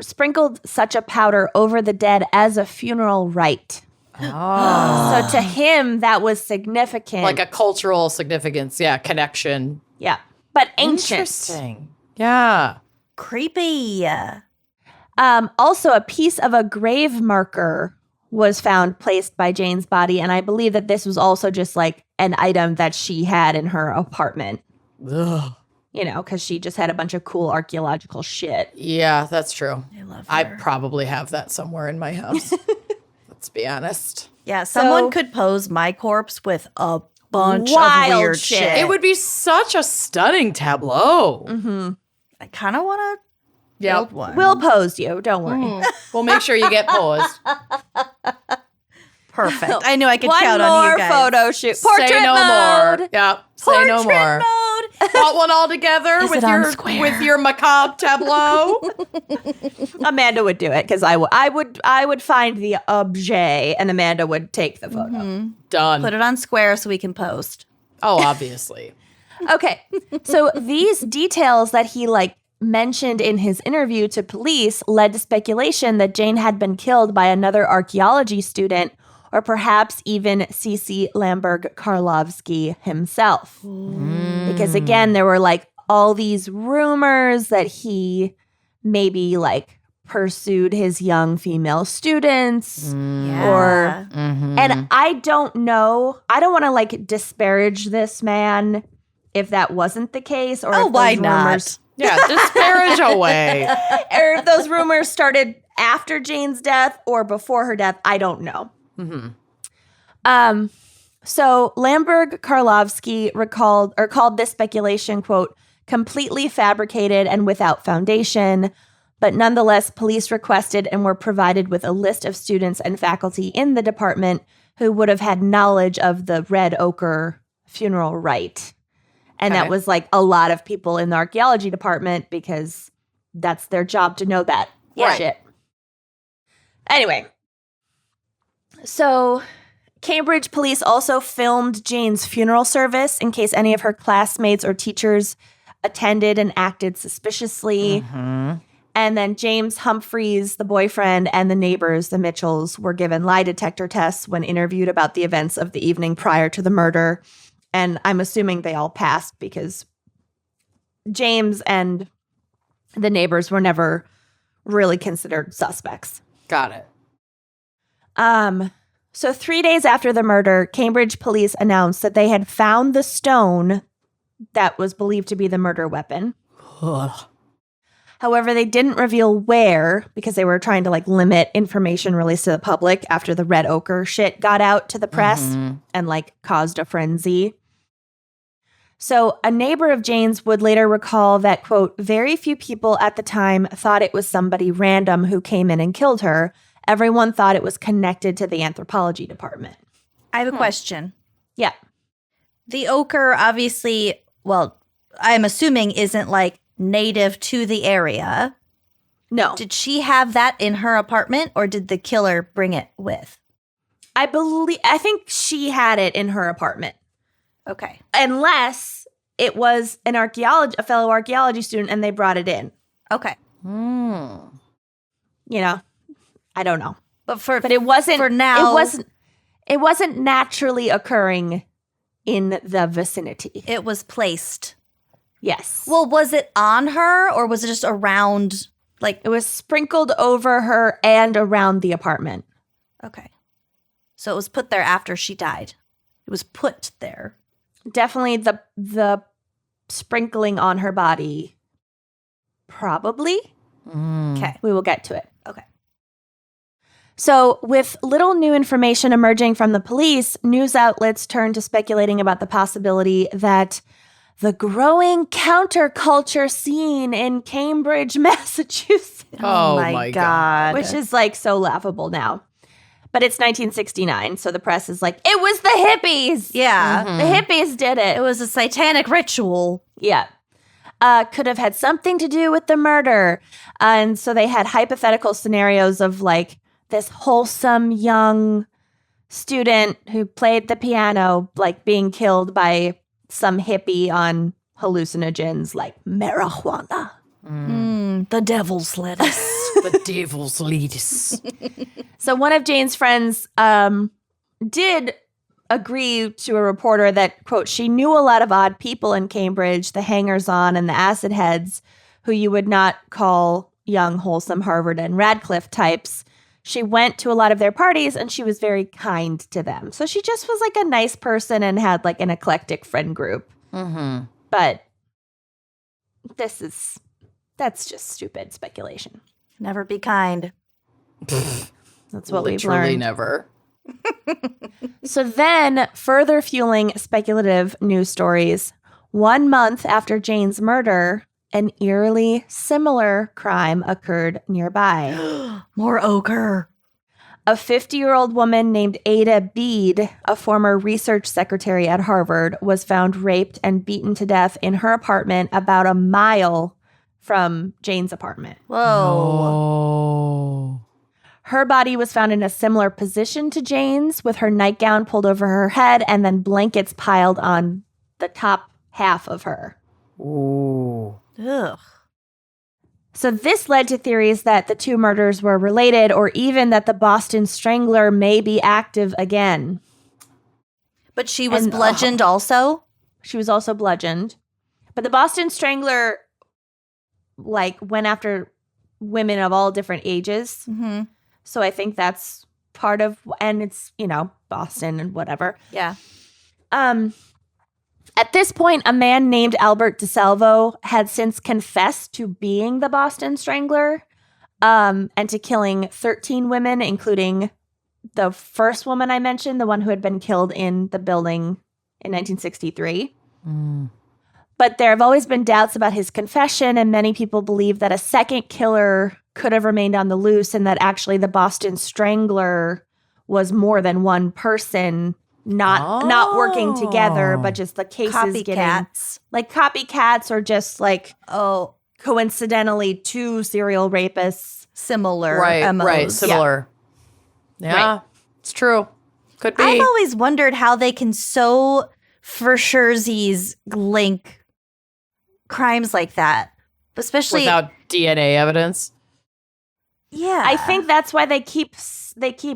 sprinkled such a powder over the dead as a funeral rite. Oh. So to him, that was significant. Like a cultural significance. Yeah, connection. Yeah. But ancient. Interesting. Yeah. Creepy. Also, a piece of a grave marker was found placed by Jane's body, and I believe that this was also just like an item that she had in her apartment. Ugh. You know, because she just had a bunch of cool archaeological shit. Yeah, that's true. I love her. I probably have that somewhere in my house. Let's be honest. Yeah, someone could pose my corpse with a bunch of Wild weird shit. shit. It would be such a stunning tableau. I kind of want to build one. We'll pose you. Don't worry. We'll make sure you get posed. Perfect. I knew I could One count more on you guys. photo shoot. Portrait Say no mode. more. Yeah. Say no more. Mode. Want one all together Is with it on your square? with your macabre tableau? Amanda would do it because I would find the objet and Amanda would take the photo. Done. Put it on square so we can post. Oh, obviously. Okay. So these details that he like mentioned in his interview to police led to speculation that Jane had been killed by another archaeology student or perhaps even C.C. Lamberg Karlovsky himself. Because again, there were like all these rumors that he maybe like pursued his young female students or and I don't know. I don't want to like disparage this man if that wasn't the case or if why those not? rumors Yeah, disparage away. or if those rumors started after Jane's death or before her death. I don't know. So Lamberg Karlovsky called this speculation, quote, completely fabricated and without foundation. But nonetheless, police requested and were provided with a list of students and faculty in the department who would have had knowledge of the red ochre funeral rite. And that was like a lot of people in the archaeology department because that's their job to know that shit. Anyway, so Cambridge police also filmed Jane's funeral service in case any of her classmates or teachers attended and acted suspiciously. And then James Humphreys, the boyfriend, and the neighbors, the Mitchells, were given lie detector tests when interviewed about the events of the evening prior to the murder. And I'm assuming they all passed because James and the neighbors were never really considered suspects. Got it. So 3 days after the murder, Cambridge police announced that they had found the stone that was believed to be the murder weapon. However, they didn't reveal where because they were trying to like limit information released to the public after the red ochre shit got out to the press and like caused a frenzy. So a neighbor of Jane's would later recall that, quote, very few people at the time thought it was somebody random who came in and killed her, everyone thought it was connected to the anthropology department. I have a question. Yeah. The ochre obviously, well, I'm assuming isn't like native to the area. No. Did she have that in her apartment or did the killer bring it with? I think she had it in her apartment. Okay. Unless it was a fellow archaeology student and they brought it in. Okay. You know, I don't know. But It wasn't for now. It wasn't naturally occurring in the vicinity. It was placed. Yes. Well, was it on her or was it just around? Like, it was sprinkled over her and around the apartment. okay. So it was put there after she died. It was put there. Definitely the sprinkling on her body. Probably. Okay. We will get to it. Okay. So, with little new information emerging from the police, news outlets turned to speculating about the possibility that the growing counterculture scene in Cambridge, Massachusetts, Oh my God. which is like so laughable now. But it's 1969, so the press is like, it was the hippies. Yeah. The hippies did it. It was a satanic ritual. Yeah. Could have had something to do with the murder. And so they had hypothetical scenarios of like this wholesome young student who played the piano, like being killed by some hippie on hallucinogens like marijuana. The devil's lettuce. The devil's lettuce. So one of Jane's friends did agree to a reporter that, quote, she knew a lot of odd people in Cambridge, the hangers-on and the acid heads, who you would not call young, wholesome Harvard and Radcliffe types. She went to a lot of their parties and she was very kind to them. So she just was like a nice person and had like an eclectic friend group. But that's just stupid speculation. Never be kind. That's what we've Literally learned. never. So then, further fueling speculative news stories, 1 month after Jane's murder, an eerily similar crime occurred nearby. More ochre. A 50-year-old woman named Ada Bede, a former research secretary at Harvard, was found raped and beaten to death in her apartment about a mile from Jane's apartment. Whoa. Oh. Her body was found in a similar position to Jane's, with her nightgown pulled over her head and then blankets piled on the top half of her. Ooh. Ugh. So this led to theories that the two murders were related, or even that the Boston Strangler may be active again. But she was And- bludgeoned also? She was also bludgeoned. But the Boston Strangler, like, went after women of all different ages. Mm-hmm. So I think that's part of, and it's, you know, Boston and whatever. Yeah. At this point, a man named Albert DeSalvo had since confessed to being the Boston Strangler, and to killing 13 women, including the first woman I mentioned, the one who had been killed in the building in 1963. But there have always been doubts about his confession, and many people believe that a second killer could have remained on the loose, and that actually the Boston Strangler was more than one person, not working together, but just the cases getting Copycats. like copycats, or just like Oh, coincidentally two serial rapists. similar Right, MOs. right. Similar. Yeah, Right. it's true. Could be. I've always wondered how they can so for surezies link crimes like that, especially Without DNA evidence. Yeah, I think that's why they keep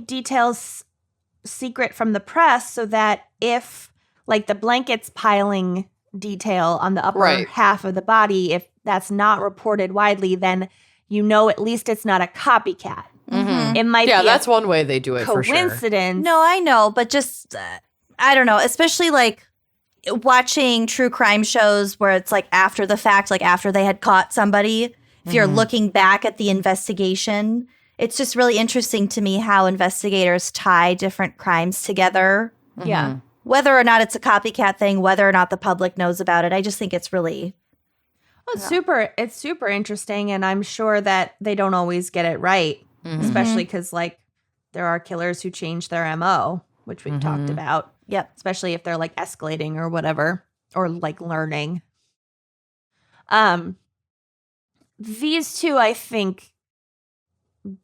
details secret from the press, so that if like the blankets piling detail on the upper Right. half of the body, if that's not reported widely, then you know at least it's not a copycat. Mhm. It might Yeah, be that's a one way they do it for sure. coincidence. No, I know, but just I don't know, especially like watching true crime shows where it's like after the fact, like after they had caught somebody, if you're looking back at the investigation, it's just really interesting to me how investigators tie different crimes together. Yeah. Whether or not it's a copycat thing, whether or not the public knows about it, I just think it's really Well, it's super interesting, and I'm sure that they don't always get it right, especially because like there are killers who change their MO, which we've talked about. Yep. Especially if they're like escalating or whatever, or like learning. These two, I think,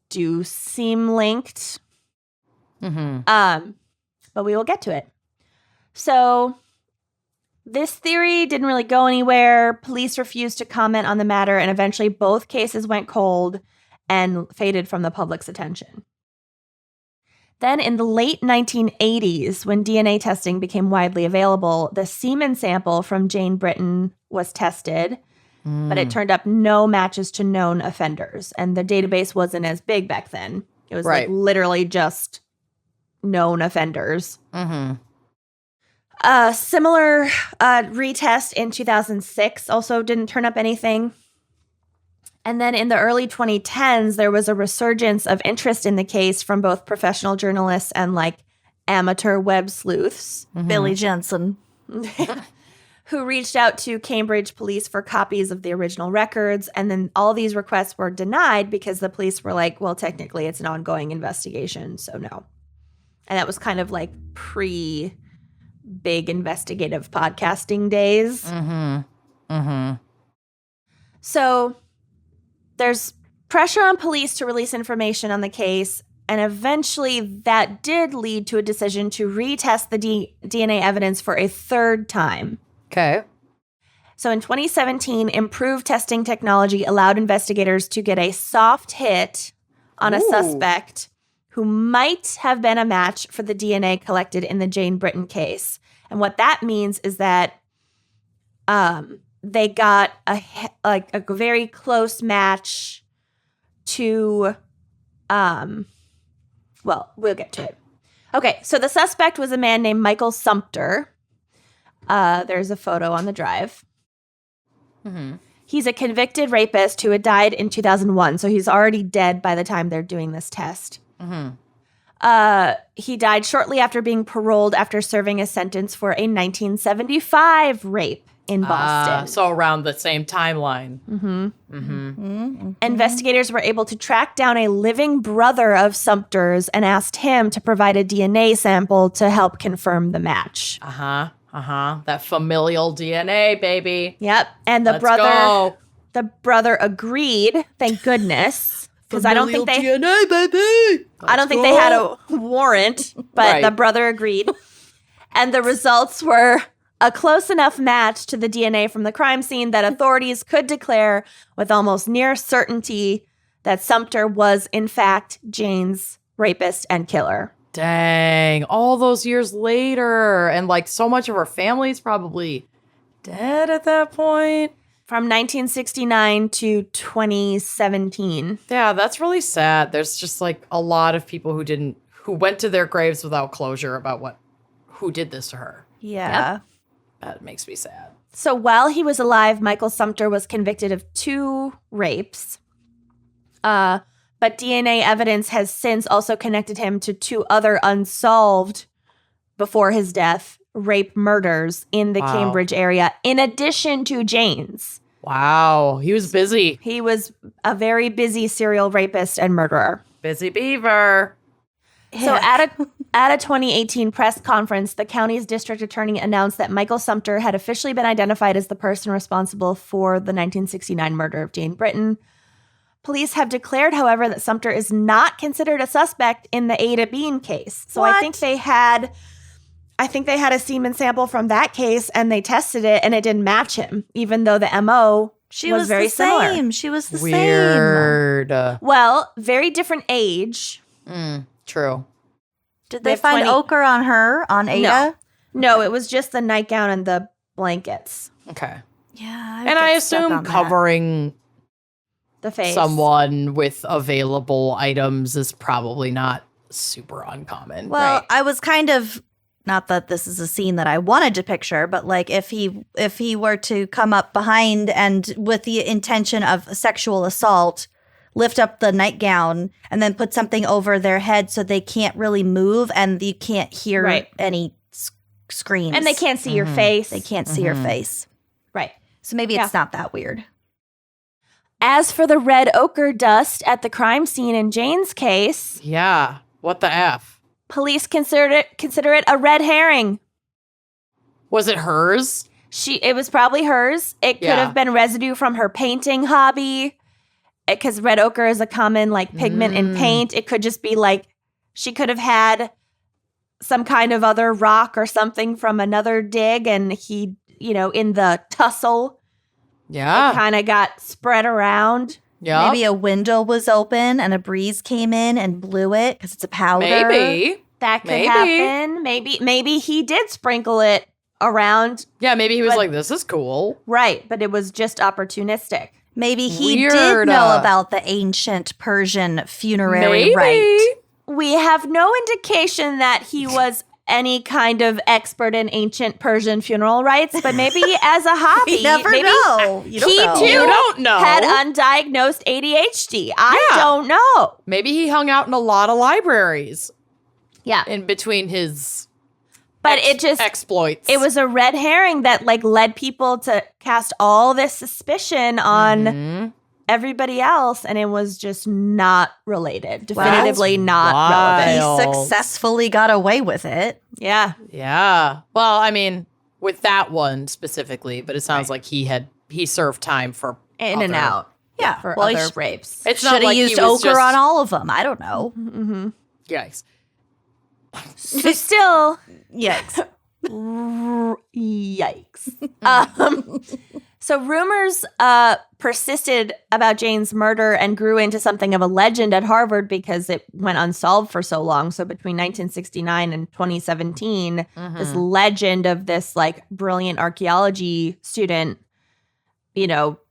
do seem linked. But we will get to it. So this theory didn't really go anywhere. Police refused to comment on the matter, and eventually both cases went cold and faded from the public's attention. Then in the late 1980s, when DNA testing became widely available, the semen sample from Jane Britton was tested, but it turned up no matches to known offenders. And the database wasn't as big back then. It was like literally just known offenders. Similar retest in 2006 also didn't turn up anything. And then in the early 2010s, there was a resurgence of interest in the case from both professional journalists and like amateur web sleuths. Billy Jensen. Who reached out to Cambridge police for copies of the original records. And then all these requests were denied because the police were like, well, technically it's an ongoing investigation, so no. And that was kind of like pre-big investigative podcasting days. So there's pressure on police to release information on the case. And eventually that did lead to a decision to retest the DNA evidence for a third time. Okay. So in 2017, improved testing technology allowed investigators to get a soft hit on a suspect who might have been a match for the DNA collected in the Jane Britton case. And what that means is that they got a very close match to, well, we'll get to it. Okay, so the suspect was a man named Michael Sumpter. There's a photo on the drive. He's a convicted rapist who had died in 2001, so he's already dead by the time they're doing this test. He died shortly after being paroled after serving a sentence for a 1975 rape in Boston. So around the same timeline. Investigators were able to track down a living brother of Sumpter's and asked him to provide a DNA sample to help confirm the match. That familial DNA, baby. Yep. And the brother agreed, thank goodness. Because I don't think they DNA, baby. I don't think they had a warrant, but the brother agreed. And the results were a close enough match to the DNA from the crime scene that authorities could declare with almost near certainty that Sumpter was, in fact, Jane's rapist and killer. Dang, all those years later. And like so much of her family's probably dead at that point. From 1969 to 2017. Yeah, that's really sad. There's just like a lot of people who went to their graves without closure about who did this to her. Yeah. Yep. That makes me sad. So while he was alive, Michael Sumpter was convicted of 2 rapes. But DNA evidence has since also connected him to 2 other unsolved, before his death, rape murders in the Cambridge area, in addition to Jane's. Wow, he was busy. He was a very busy serial rapist and murderer. Busy beaver. So at a 2018 press conference, the county's district attorney announced that Michael Sumpter had officially been identified as the person responsible for the 1969 murder of Jane Britton. Police have declared, however, that Sumpter is not considered a suspect in the Ada Bean case. So I think they had a semen sample from that case and they tested it and it didn't match him, even though the MO was very similar. She was the Weird. same. Well, very different age. True. Did they find ochre on her, on Ada? No, it was just the nightgown and the blankets. Okay. Yeah. And I assume covering the face. Someone with available items is probably not super uncommon. Well, I was kind of, not that this is a scene that I wanted to picture, but like if he were to come up behind and with the intention of sexual assault, lift up the nightgown and then put something over their head so they can't really move and you can't hear any screams. And they can't see your face. They can't see your face. Right. So maybe it's not that weird. As for the red ochre dust at the crime scene in Jane's case. Yeah. What the F? Police consider it a red herring. Was it hers? It was probably hers. It could have been residue from her painting hobby, because red ochre is a common like pigment in paint. It could just be like she could have had some kind of other rock or something from another dig, and he, in the tussle, Yeah. it kind of got spread around. Yeah. Maybe a window was open and a breeze came in and blew it because it's a powder. Maybe. That could Maybe. happen. Maybe he did sprinkle it around. Yeah, maybe he was But- like, this is cool. Right, but it was just opportunistic. Maybe he Weird, did know about the ancient Persian funerary Maybe. rite. We have no indication that he was any kind of expert in ancient Persian funeral rites, but maybe as a hobby, You never maybe know. You don't he know. too You don't know. had undiagnosed ADHD. I Yeah. don't know. Maybe he hung out in a lot of libraries Yeah, in between his but it just exploits. it was a red herring that like led people to cast all this suspicion on Mhm. everybody else, and it was just not related. Definitively not wild. relevant. He successfully got away with it. Yeah. Yeah. Well, I mean, with that one specifically, but it sounds like he served time for In and other- out. Yeah. For well, he other rapes. It's should not have like used he was ochre just, on all of them. I don't know. Mm-hmm. Yikes. So still, Yikes. yikes. So rumors persisted about Jane's murder and grew into something of a legend at Harvard because it went unsolved for so long. So between 1969 and 2017, this legend of this like brilliant archaeology student,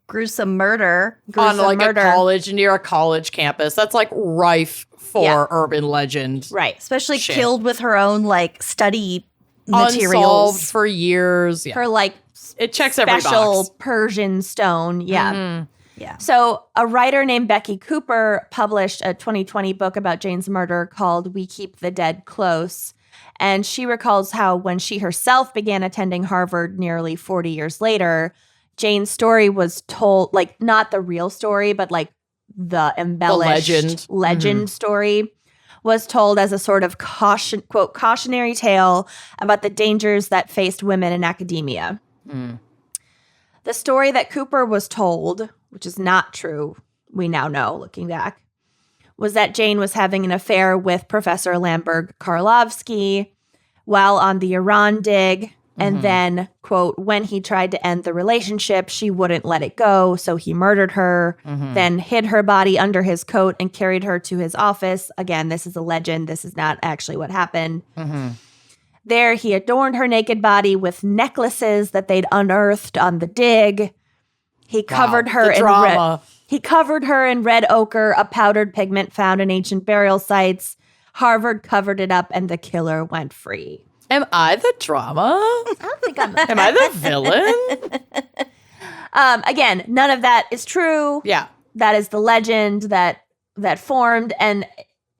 Gruesome murder. On like murder. a college, near a college campus. That's like rife for Yeah. urban legend. Right. Especially Shit. killed with her own like study Unsolved materials. for years. Yeah. For like It checks every special box. Persian stone. Yeah. Mhm. Yeah. So, a writer named Becky Cooper published a 2020 book about Jane's murder called We Keep the Dead Close. And she recalls how when she herself began attending Harvard nearly 40 years later, Jane's story was told, like, not the real story, but like the embellished legend story was told as a sort of quote, cautionary tale about the dangers that faced women in academia. Mm. The story that Cooper was told, which is not true, we now know looking back, was that Jane was having an affair with Professor Lamberg Karlovsky while on the Iran dig. And then, quote, when he tried to end the relationship, she wouldn't let it go. So he murdered her, then hid her body under his coat and carried her to his office. Again, this is a legend. This is not actually what happened. There, he adorned her naked body with necklaces that they'd unearthed on the dig. He covered her the in drama. He covered her in red ochre, a powdered pigment found in ancient burial sites. Harvard covered it up, and the killer went free. Am I the drama? I don't think I'm. Am I the villain? Again, none of that is true. Yeah. That is the legend that formed, and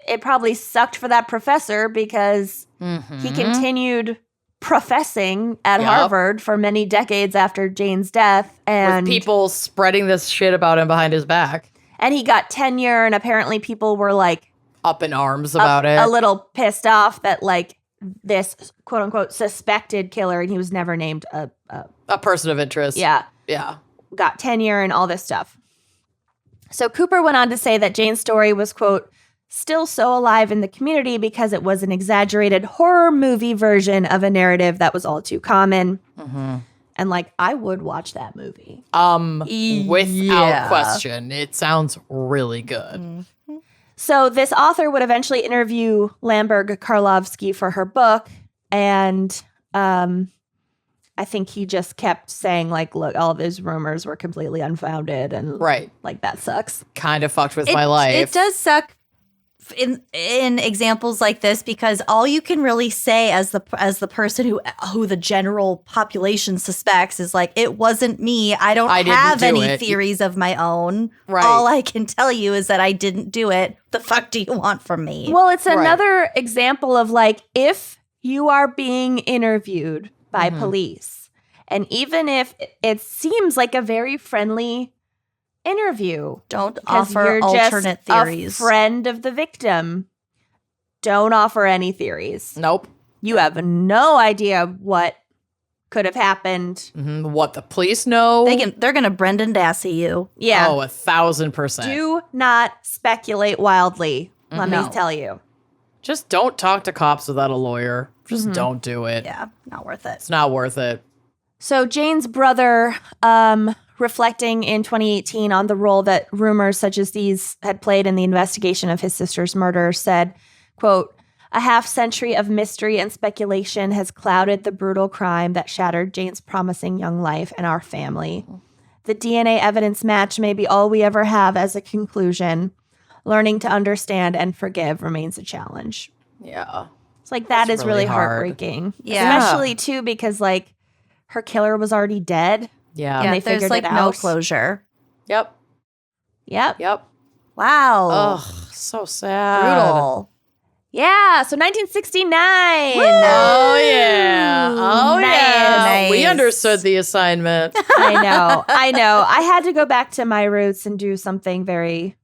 it probably sucked for that professor because he continued professing at Yep. Harvard for many decades after Jane's death, and With people spreading this shit about him behind his back. and he got tenure, and apparently people were like Up in arms about it. a little pissed off that like this quote unquote suspected killer, and he was never named A person of interest. yeah, Yeah. got tenure and all this stuff. So Cooper went on to say that Jane's story was, quote, still so alive in the community because it was an exaggerated horror movie version of a narrative that was all too common. And like, I would watch that movie. Without Yeah. question. It sounds really good. So this author would eventually interview Lamberg Karlovsky for her book. And I think he just kept saying like, look, all of his rumors were completely unfounded. And Right. like, that sucks. Kind of fucked with my life. It does suck in examples like this because all you can really say as the person who the general population suspects is like, it wasn't me. I don't I didn't have do any it. theories of my own. Right. All I can tell you is that I didn't do it. The fuck do you want from me? Well, it's Right. another example of like, if you are being interviewed by police, and even if it seems like a very friendly interview, Don't because offer you're alternate just theories. a friend of the victim, Don't offer any theories. Nope. You have no idea what could have happened. What the police know? They're gonna Brendan Dassey you. Yeah. Oh, 1,000%. Do not speculate wildly, let me No. tell you. Just don't talk to cops without a lawyer. Just don't do it. Yeah, not worth it. It's not worth it. So Jane's brother, reflecting in 2018 on the role that rumors such as these had played in the investigation of his sister's murder, said, quote, "A half-century of mystery and speculation has clouded the brutal crime that shattered Jane's promising young life and our family. The DNA evidence match may be all we ever have as a conclusion. Learning to understand and forgive remains a challenge." Yeah. It's like, that That's is really really hard. heartbreaking. Yeah. Especially, too, because, like, her killer was already dead. Yeah. And they There's figured like it no out. closure. Yep. Yep. Yep. Wow. Ugh, so sad. Brutal. Yeah, so 1969. Oh, yeah. Oh, yeah. Nice. We understood the assignment. I know. I had to go back to my roots and do something very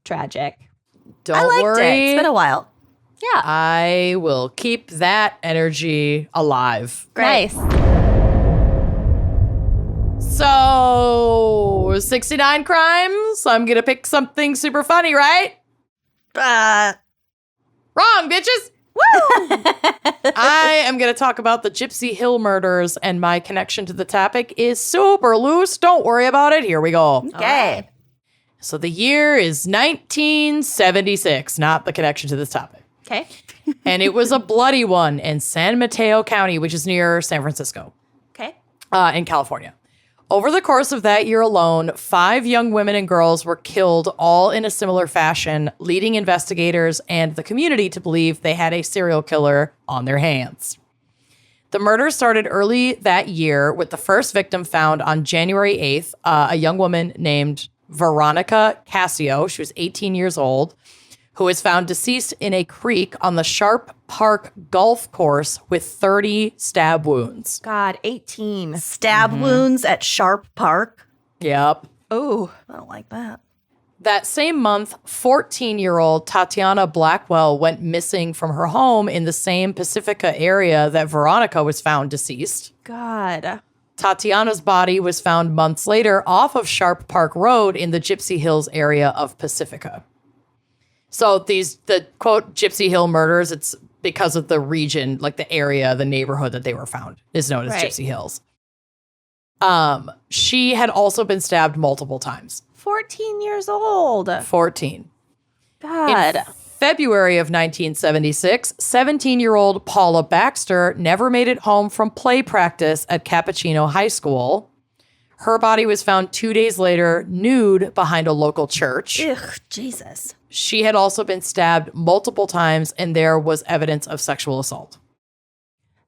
tragic. Don't I liked worry. it. It's been a while. Yeah. I will keep that energy alive. Nice. So, 69 crimes. I'm going to pick something super funny, right? Wrong, bitches. I am going to talk about the Gypsy Hill murders, and my connection to the topic is super loose. Don't worry about it. Here we go. Okay. So the year is 1976, not the connection to this topic. Okay. And it was a bloody one in San Mateo County, which is near San Francisco, Okay. in California. Over the course of that year alone, 5 young women and girls were killed, all in a similar fashion, leading investigators and the community to believe they had a serial killer on their hands. The murder started early that year with the first victim found on January 8th, a young woman named Veronica Cascio. She was 18 years old, who was found deceased in a creek on the Sharp Park golf course with 30 stab wounds. God, 18. Stab wounds at Sharp Park. Yep. Oh. I don't like that. That same month, 14-year-old Tatiana Blackwell went missing from her home in the same Pacifica area that Veronica was found deceased. God. Tatiana's body was found months later off of Sharp Park Road in the Gypsy Hills area of Pacifica. So the quote Gypsy Hill murders, it's because of the region, like the area, the neighborhood that they were found is known as Right. Gypsy Hills. She had also been stabbed multiple times. 14 years old. 14. God. In February of 1976, 17-year-old Paula Baxter never made it home from play practice at Cappuccino High School. Her body was found 2 days later, nude behind a local church. Ugh, Jesus. She had also been stabbed multiple times, and there was evidence of sexual assault.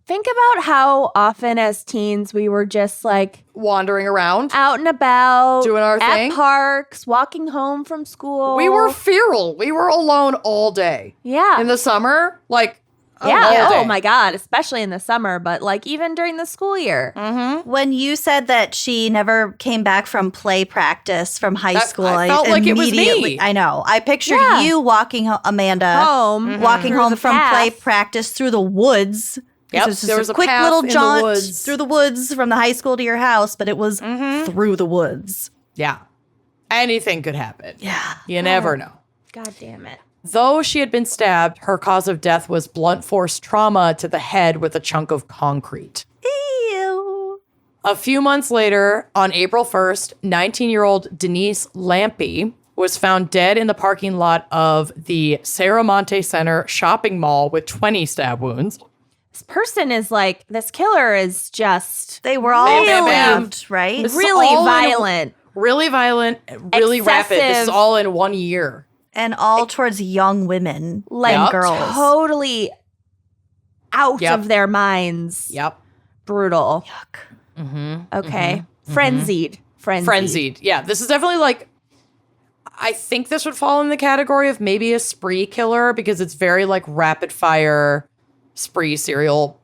Think about how often as teens we were just like Wandering around. out and about, Doing our at thing. parks, walking home from school. We were feral. We were alone all day. yeah. In the summer, like, yeah. all day. Oh my God. Especially in the summer, but like even during the school year. When you said that she never came back from play practice from high That- school, I felt like it was immediately- me. I know. I pictured Yeah. you walking Amanda, Home. walking Through home the from path. play practice through the woods. Yep, So it's just there was a a quick path little in the jaunt woods. through the woods from the high school to your house, but it was through the woods. Yeah. Anything could happen. Yeah. You never know. God damn it. Though she had been stabbed, her cause of death was blunt force trauma to the head with a chunk of concrete. Ew. A few months later, on April 1st, 19-year-old Denise Lampy was found dead in the parking lot of the Saramonte Center shopping mall with 20 stab wounds. This person is like, this killer is just They were all Bam, bam, bam. lived, right? This is really all in- violent. Really violent, really rapid. This is Excessive. all in 1 year. And all towards young women, Like and Yep. girls. totally out Yep. of their minds. Yep. Brutal. Yuck. Okay. Frenzied. Frenzied. Yeah, this is definitely like, I think this would fall in the category of maybe a spree killer because it's very like rapid fire spree serial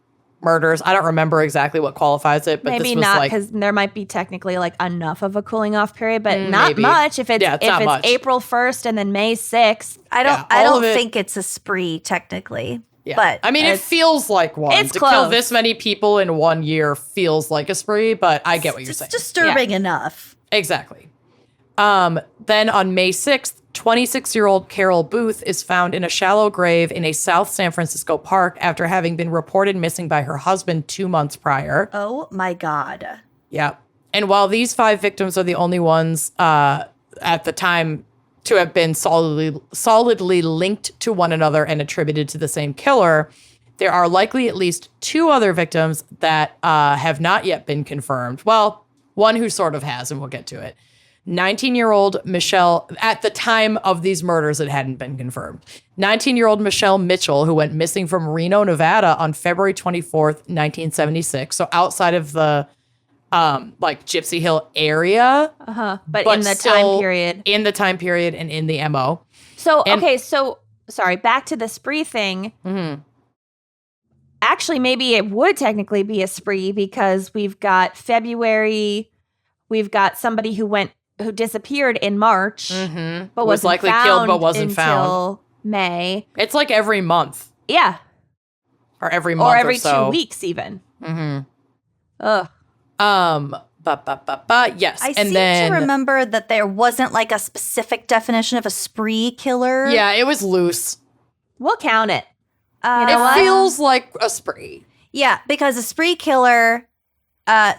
murders. I don't remember exactly what qualifies it, but Maybe this was not, like because there might be technically like enough of a cooling off period, but not maybe. much. If it's Yeah, it's not much. April 1st and then May 6th, I don't Yeah, all of it- think it's a spree technically. yeah. But I mean, it feels like one. it's To kill close. this many people in 1 year feels like a spree, but I get what you're it's saying. disturbing enough. Exactly. Then on May 6th, 26-year-old Carol Booth is found in a shallow grave in a South San Francisco park after having been reported missing by her husband 2 months prior. Oh my God. Yeah. And while these 5 victims are the only ones at the time to have been solidly linked to one another and attributed to the same killer, there are likely at least 2 other victims that have not yet been confirmed. Well, one who sort of has, and we'll get to it. 19-year-old Michelle, at the time of these murders, it hadn't been confirmed. 19-year-old Michelle Mitchell, who went missing from Reno, Nevada on February 24th, 1976. So outside of the like Gypsy Hill area. but in the still time period. In the time period and in the MO. So, And- okay, so sorry, back to the spree thing. Mm-hmm. Actually, maybe it would technically be a spree because we've got February, we've got somebody who disappeared in March, Mm-hmm. but Was wasn't likely found killed but wasn't until found. May. It's like every month Yeah, or every month or every so. 2 weeks even. Mm-hmm. Ugh. Yes. I and seem then, to remember that there wasn't like a specific definition of a spree killer. Yeah, it was loose. We'll count it. Uh, You know what? It feels like a spree. Yeah, because a spree killer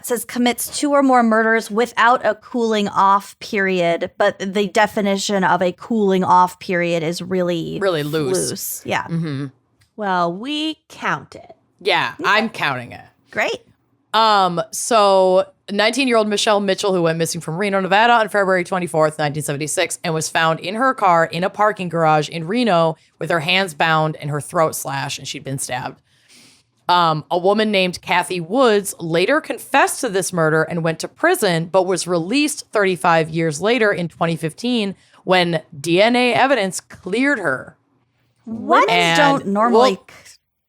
says commits 2 or more murders without a cooling off period, but the definition of a cooling off period is really loose. Yeah, Mm-hmm. Well, we count it. Yeah, I'm counting it. great. So 19-year-old Michelle Mitchell, who went missing from Reno, Nevada on February 24th, 1976, and was found in her car in a parking garage in Reno with her hands bound and her throat slashed, and she'd been stabbed. A woman named Kathy Woods later confessed to this murder and went to prison, but was released 35 years later in 2015 when DNA evidence cleared her. Women And don't normally we'll-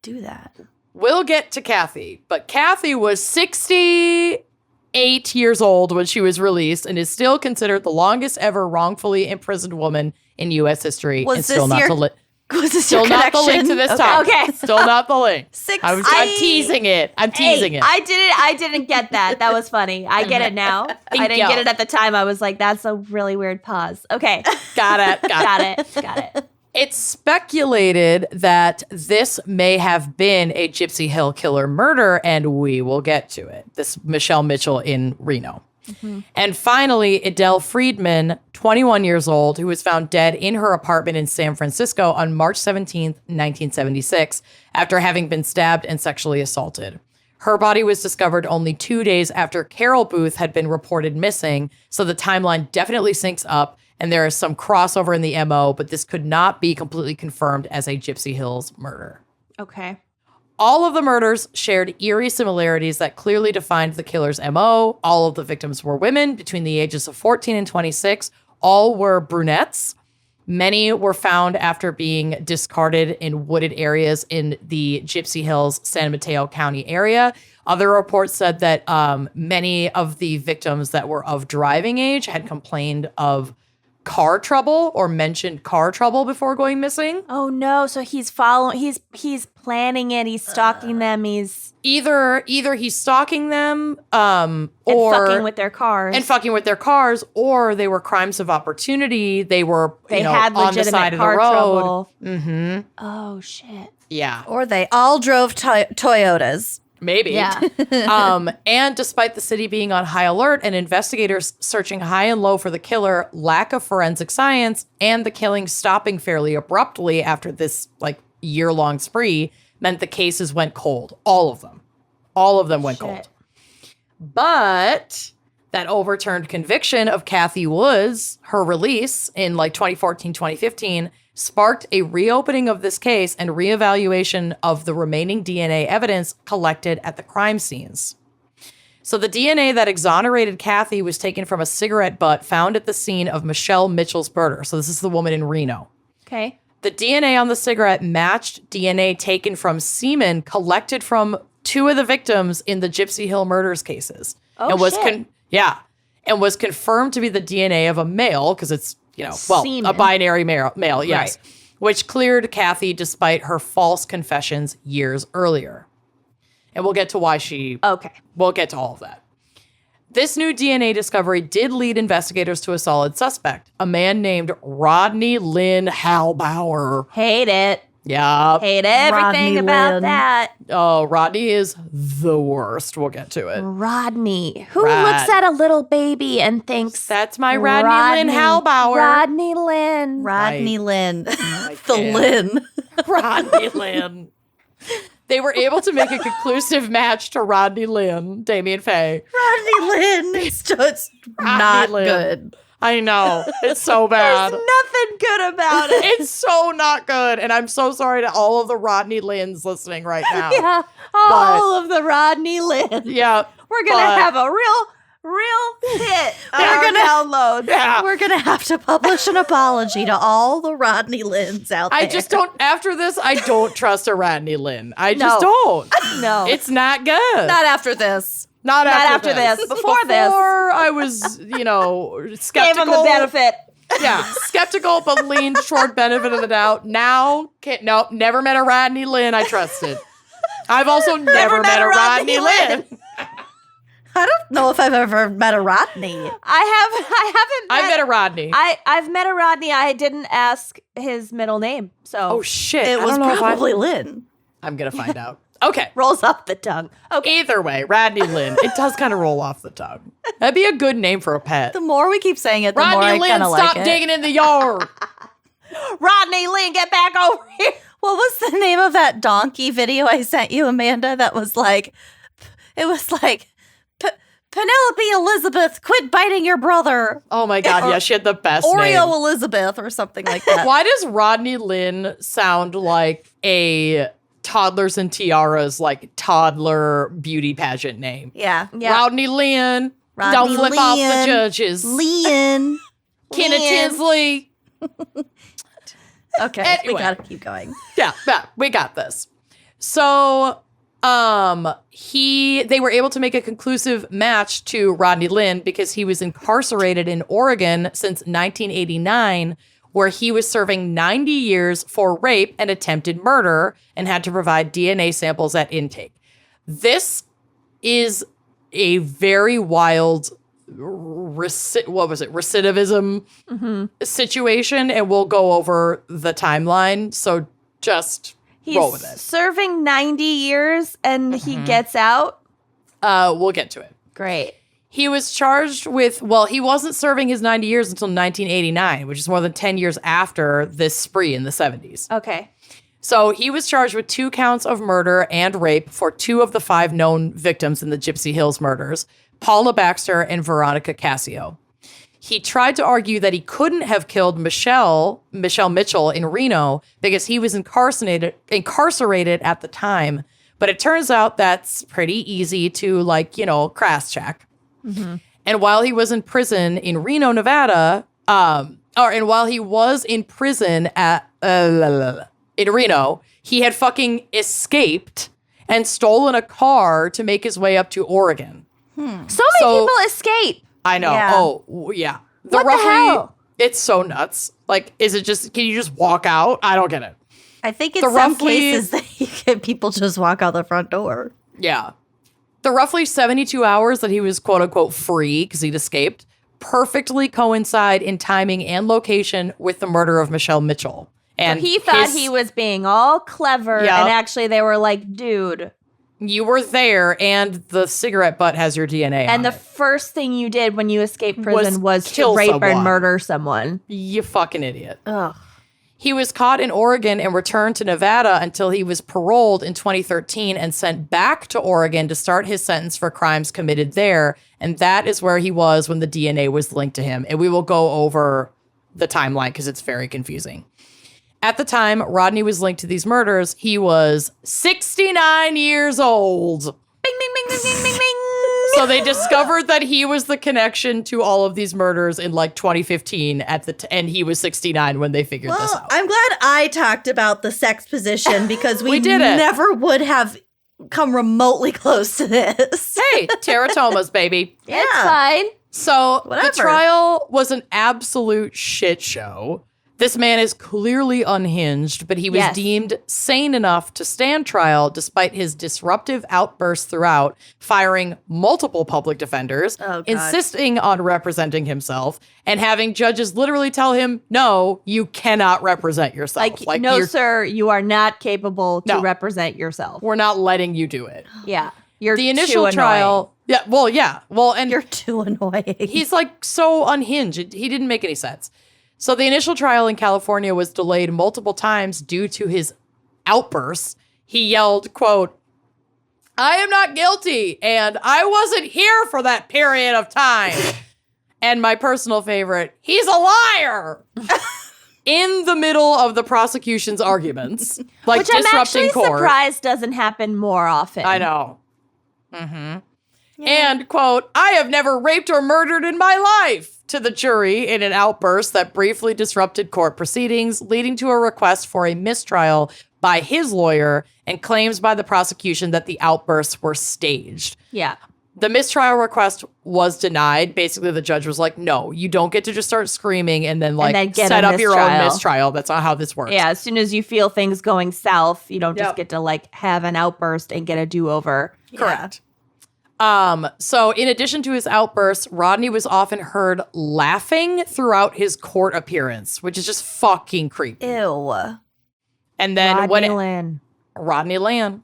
do that. We'll get to Kathy, but Kathy was 68 years old when she was released and is still considered the longest ever wrongfully imprisoned woman in U.S. history. Was and this still not your- the Was this still your not the connection? link to this Okay. topic. Okay. Still not the link. I'm teasing it. I'm teasing Hey, it. I didn't get that. That was funny. I get it now. I didn't you. get it at the time. I was like, that's a really weird pause. Okay. Got it. Got it. It's speculated that this may have been a Gypsy Hill killer murder, and we will get to it. This Michelle Mitchell in Reno. Mm-hmm. And finally, Adele Friedman, 21 years old, who was found dead in her apartment in San Francisco on March 17th, 1976, after having been stabbed and sexually assaulted. Her body was discovered only 2 days after Carol Booth had been reported missing, so the timeline definitely syncs up, and there is some crossover in the MO, but this could not be completely confirmed as a Gypsy Hills murder. Okay. All of the murders shared eerie similarities that clearly defined the killer's MO. All of the victims were women between the ages of 14 and 26. All were brunettes. Many were found after being discarded in wooded areas in the Gypsy Hills, San Mateo County area. Other reports said that many of the victims that were of driving age had complained of car trouble or mentioned car trouble before going missing. Oh no! So he's following. He's planning it. He's stalking them. He's Either he's stalking them, and or fucking with their cars. or they were crimes of opportunity. They were They you know, had on the legitimate side of the car road. trouble. Mm-hmm. Oh shit! Yeah, Or they all drove Toyotas. maybe. Yeah. And despite the city being on high alert and investigators searching high and low for the killer, lack of forensic science and the killing stopping fairly abruptly after this like year-long spree meant the cases went cold. All of them went Shit. cold. But that overturned conviction of Kathy Woods, her release in like 2014, 2015, sparked a reopening of this case and reevaluation of the remaining DNA evidence collected at the crime scenes. So the DNA that exonerated Kathy was taken from a cigarette butt found at the scene of Michelle Mitchell's murder. So this is the woman in Reno. Okay. The DNA on the cigarette matched DNA taken from semen collected from two of the victims in the Gypsy Hill murders cases. Oh, and was shit. and was confirmed to be the DNA of a male, because it's, Semen. a binary male, yes, Right. which cleared Kathy despite her false confessions years earlier. And we'll get to why Okay. we'll get to all of that. This new DNA discovery did lead investigators to a solid suspect, a man named Rodney Halbower. Hate it. Yeah. Hate everything Rodney about Lynn. that. Oh, Rodney is the worst. We'll get to it. Rodney. Who Rod. looks at a little baby and thinks, That's my Rodney Halbower. Rodney Lynn. Rodney Lynn. I The can't. Lynn. Rodney Lynn. They were able to make a conclusive match to Rodney Lynn, Damien Faye. Rodney Lynn is just Rodney not Lynn. good. I know. It's so bad. There's nothing good about it. It's so not good. And I'm so sorry to all of the Rodney Lynns listening right now. Yeah, all of the Rodney Lynn. Yeah. We're gonna but- have a real hit on We're our gonna- downloads. Yeah. We're going to have to publish an apology to all the Rodney Lynns out there. I just don't, after this, I don't trust a Rodney Lynn. I just No. don't. No, It's not good. Not after this. Not after this. Before this. I was, skeptical. gave him the benefit. Yeah, skeptical, but leaned toward benefit of the doubt. Now, never met a Rodney Lynn I trusted. I've also never met a Rodney Lynn. I don't know if I've ever met a Rodney. I've met a Rodney. I've met a Rodney. I didn't ask his middle name, so Oh, shit. It I was don't know if probably Lynn. I'm going to find out. Okay. rolls off the tongue. Okay, Either way, Rodney Lynn. It does kind of roll off the tongue. That'd be a good name for a pet. The more we keep saying it, the more I Rodney Lynn, kind of like stop it. digging in the yard. Rodney Lynn, get back over here. What was the name of that donkey video I sent you, Amanda? That was like, it was like, Penelope Elizabeth, quit biting your brother. Oh my God. Yeah, she had the best Oreo name. Elizabeth or something like that. Why does Rodney Lynn sound like a Toddlers and Tiaras, like toddler beauty pageant name? Yeah. Rodney Lynn. Rodney Don't flip off the Lynn. judges. Lynn. Kenneth Lynn. Tinsley. Okay, Anyway. we gotta keep going. Yeah, we got this. So, they were able to make a conclusive match to Rodney Lynn because he was incarcerated in Oregon since 1989, where he was serving 90 years for rape and attempted murder and had to provide DNA samples at intake. This is a very wild recidivism situation, and we'll go over the timeline. So just roll with it. Serving 90 years and he gets out. We'll get to it. Great. He was charged with, he wasn't serving his 90 years until 1989, which is more than 10 years after this spree in the 70s. Okay. So he was charged with 2 counts of murder and rape for 2 of the 5 known victims in the Gypsy Hills murders, Paula Baxter and Veronica Cascio. He tried to argue that he couldn't have killed Michelle Mitchell in Reno because he was incarcerated at the time. But it turns out that's pretty easy to, crass check. Mm-hmm. And while he was in prison in Reno, Nevada, while he was in prison in Reno, he had fucking escaped and stolen a car to make his way up to Oregon. So many people escape. I know. Yeah. Oh, yeah. What the hell? It's so nuts. Like, can you just walk out? I don't get it. I think in The some roughly- cases that people just walk out the front door. Yeah. The roughly 72 hours that he was quote unquote free because he'd escaped perfectly coincide in timing and location with the murder of Michelle Mitchell. And He thought he was being all clever, Yep. and actually they were like, dude. You were there, and the cigarette butt has your DNA And on the it. first thing you did when you escaped prison was to kill rape someone. and murder someone. You fucking idiot. Ugh. He was caught in Oregon and returned to Nevada until he was paroled in 2013 and sent back to Oregon to start his sentence for crimes committed there. And that is where he was when the DNA was linked to him. And we will go over the timeline because it's very confusing. At the time Rodney was linked to these murders, he was 69 years old. Bing, bing, bing, bing, bing, bing, bing. So they discovered that he was the connection to all of these murders in 2015 and he was 69 when they figured this out. I'm glad I talked about the sex position because we We did it. never would have come remotely close to this. Hey, teratomas, baby. It's fine. So Whatever. the trial was an absolute shit show. This man is clearly unhinged, but he was Yes. deemed sane enough to stand trial despite his disruptive outbursts throughout, firing multiple public defenders, Oh, God. insisting on representing himself, and having judges literally tell him, no, you cannot represent yourself. Like, no, you're- sir, you are not capable to No. represent yourself. we're not letting you do it. Yeah. You're The too initial annoying. trial, Well, and You're too annoying. he's like so unhinged. He didn't make any sense. So the initial trial in California was delayed multiple times due to his outbursts. He yelled, quote, I am not guilty, and I wasn't here for that period of time. And my personal favorite, he's a liar. In the middle of the prosecution's arguments, like Which I'm disrupting actually court. surprised doesn't happen more often. I know. And, quote, I have never raped or murdered in my life, to the jury in an outburst that briefly disrupted court proceedings, leading to a request for a mistrial by his lawyer and claims by the prosecution that the outbursts were staged. Yeah. The mistrial request was denied. Basically, the judge was like, no, you don't get to just start screaming and then then get set a up your own mistrial. mistrial. That's not how this works. Yeah. As soon as you feel things going south, you don't just Yep. get to like have an outburst and get a do-over. Correct. So in addition to his outbursts, Rodney was often heard laughing throughout his court appearance, which is just fucking creepy. Ew. And then Rodney Land.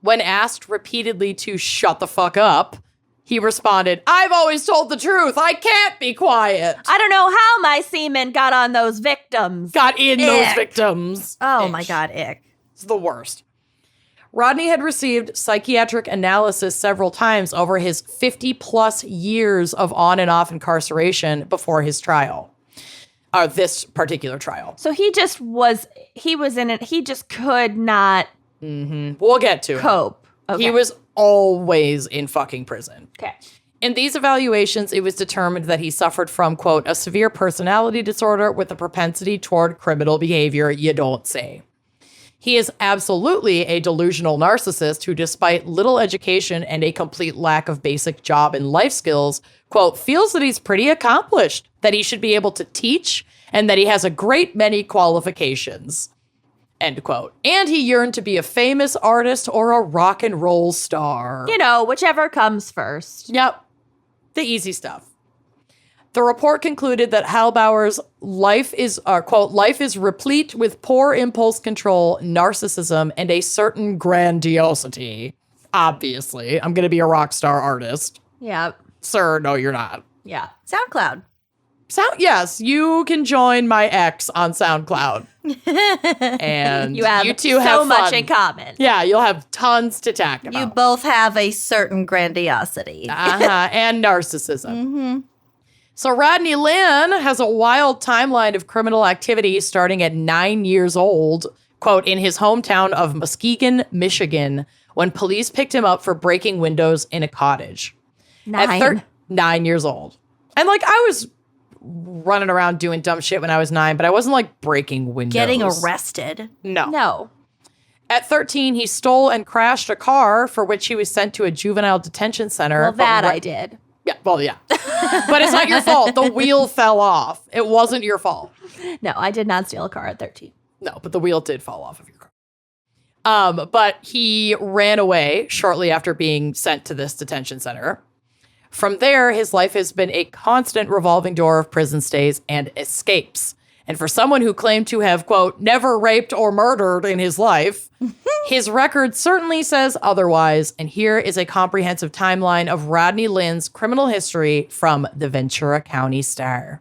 when asked repeatedly to shut the fuck up, he responded, I've always told the truth. I can't be quiet. I don't know how my semen got on those victims. Got in those Ick. victims. Oh Ick. my God, ick. It's the worst. Rodney had received psychiatric analysis several times over his 50 plus years of on and off incarceration before his trial. Or this particular trial. So he was in it. He just could not We'll get to it. cope. Okay. He was always in fucking prison. Okay. In these evaluations, it was determined that he suffered from, quote, a severe personality disorder with a propensity toward criminal behavior, you don't say. He is absolutely a delusional narcissist who, despite little education and a complete lack of basic job and life skills, quote, feels that he's pretty accomplished, that he should be able to teach, and that he has a great many qualifications, end quote. And he yearned to be a famous artist or a rock and roll star. You know, whichever comes first. Yep. The easy stuff. The report concluded that Halbower's life is, quote, life is replete with poor impulse control, narcissism, and a certain grandiosity. Obviously, I'm going to be a rock star artist. Yeah. Sir, no, you're not. Yeah. SoundCloud. Yes, you can join my ex on SoundCloud. And You have two so have much fun. in common. Yeah, you'll have tons to talk about. You both have a certain grandiosity. And narcissism. So Rodney Lynn has a wild timeline of criminal activity starting at 9 years old, quote, in his hometown of Muskegon, Michigan, when police picked him up for breaking windows in a cottage. 9. At 9 years old. And like I was running around doing dumb shit when I was 9, but I wasn't like breaking windows. Getting arrested. No. At 13, he stole and crashed a car for which he was sent to a juvenile detention center. Well, that I did. Yeah, well, yeah. But it's not your fault. The wheel fell off. It wasn't your fault. No, I did not steal a car at 13. No, but the wheel did fall off of your car. But he ran away shortly after being sent to this detention center. From there, his life has been a constant revolving door of prison stays and escapes. And for someone who claimed to have, quote, never raped or murdered in his life, his record certainly says otherwise. And here is a comprehensive timeline of Rodney Lynn's criminal history from the Ventura County Star.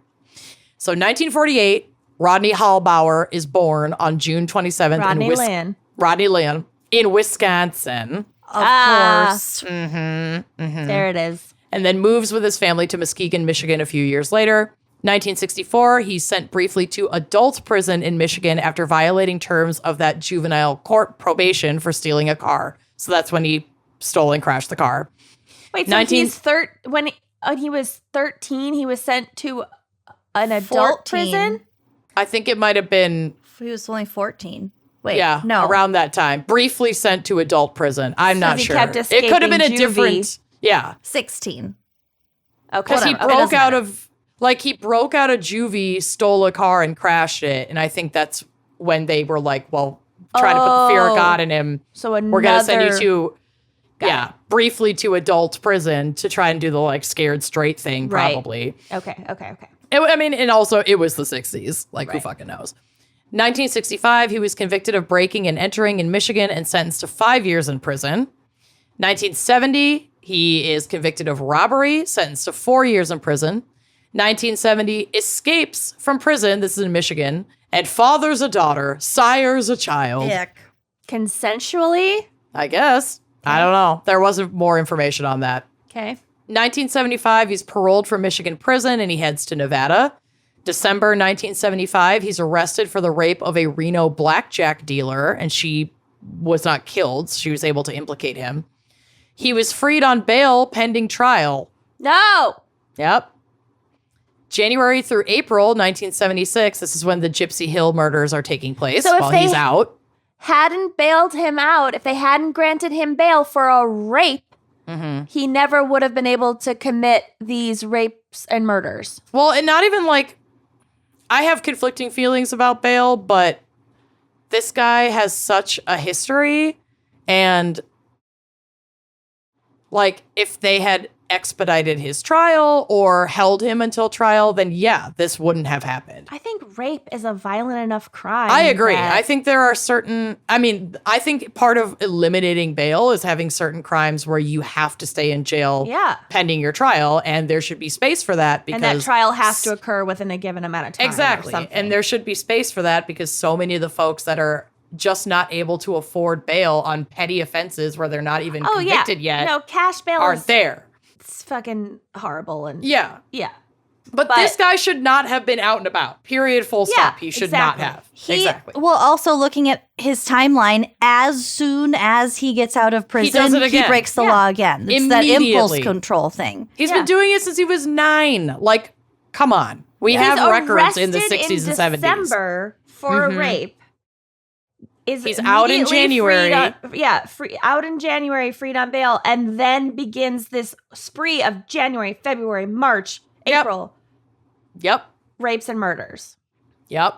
So 1948, Rodney Halbower is born on June 27th Rodney Lynn in Wisconsin. Of course. There it is. And then moves with his family to Muskegon, Michigan a few years later. 1964, he's sent briefly to adult prison in Michigan after violating terms of that juvenile court probation for stealing a car. So that's when he stole and crashed the car. Wait, so when he was 13, he was sent to an adult 14. prison? I think it might have been, He was only 14. Wait, yeah, no. around that time. Briefly sent to adult prison. I'm not he sure. kept It could have been a escaping different. juvie. Yeah, 16. Okay. because he Whatever. Okay, broke doesn't out matter. of he broke out of juvie, stole a car, and crashed it. And I think that's when they were like, well, trying to put the fear of God in him. So another. We're gonna send you to. Briefly to adult prison to try and do the like scared straight thing, Right. probably. Okay. And also it was the 60s. Like, who fucking knows? 1965, he was convicted of breaking and entering in Michigan and sentenced to 5 years in prison. 1970, he is convicted of robbery, sentenced to 4 years in prison. 1970, escapes from prison. This is in Michigan. And fathers a daughter, sires a child. Ick. Consensually. I guess. I don't know. There wasn't more information on that. Okay. 1975, he's paroled from Michigan prison and he heads to Nevada. December 1975, he's arrested for the rape of a Reno blackjack dealer, and she was not killed. She was able to implicate him. He was freed on bail pending trial. No. Yep. January through April 1976, this is when the Gypsy Hill murders are taking place So if while they- he's out. Hadn't bailed him out, if they hadn't granted him bail for a rape, he never would have been able to commit these rapes and murders. Well, and not even like, I have conflicting feelings about bail, but this guy has such a history, and like, if they had expedited his trial or held him until trial, then yeah, this wouldn't have happened. I think rape is a violent enough crime. I agree. that- I think there are certain, I think part of eliminating bail is having certain crimes where you have to stay in jail Yeah. pending your trial, and there should be space for that because And that trial has to occur within a given amount of time. or exactly. something. And there should be space for that because so many of the folks that are just not able to afford bail on petty offenses where they're not even convicted yet No, cash bail aren't is there. it's fucking horrible. And Yeah. yeah. But this guy should not have been out and about. Period. Full stop. He should exactly. not have. He, exactly. Well, also looking at his timeline, as soon as he gets out of prison, does it again. breaks the Yeah. law again. It's that impulse Immediately. control thing. He's been doing it since he was 9. Like, come on. We have records in the arrested 60s and 70s. December for a rape. He's out in immediately January. Out in January, freed on bail, and then begins this spree of January, February, March, Yep. April Yep. rapes and murders. Yep.